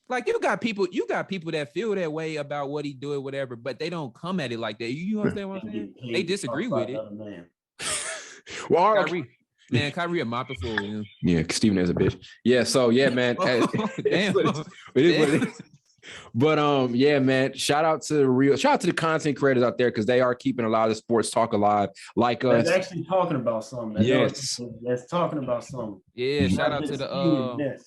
Like you got people that feel that way about what he do or whatever, but they don't come at it like that. You understand what I'm saying? They disagree with it. Well, Kyrie a mop before him. Yeah, Stephen is a bitch. Yeah, so yeah, man. Damn. It is what it is. But yeah, man. Shout out to the content creators out there, because they are keeping a lot of the sports talk alive, like us. That's actually talking about something. That's talking about something. Yeah, shout out to the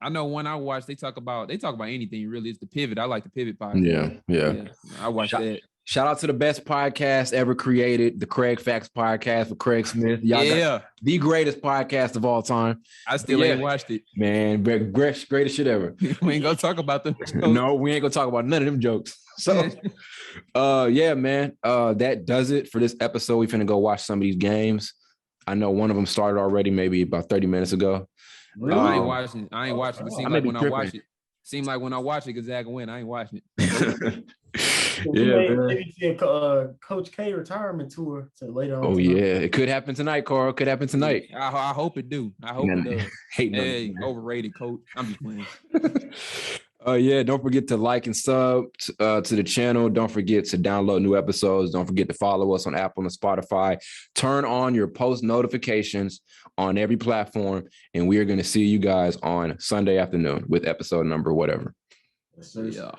I know when I watch, they talk about anything really. It's the Pivot. I like the Pivot podcast. Yeah. I watch that. Shout out to the best podcast ever created, the Craig Facts podcast with Craig Smith. Y'all got the greatest podcast of all time. I still ain't watched it. Man, greatest shit ever. We ain't gonna talk about them. No, we ain't gonna talk about none of them jokes. So man. That does it for this episode. We finna go watch some of these games. I know one of them started already, maybe about 30 minutes ago. Really? I ain't watching. It seems like when I watch it, Gonzaga win. I ain't watching it. Maybe see a Coach K retirement tour to later on. Oh tonight. Yeah, it could happen tonight, Carl. Could happen tonight. I hope it do. I hope it does. Hey, overrated coach. I'm just playing. Don't forget to like and sub to the channel. Don't forget to download new episodes. Don't forget to follow us on Apple and Spotify. Turn on your post notifications on every platform, and we are going to see you guys on Sunday afternoon with episode number whatever. Yes, sir. Yeah.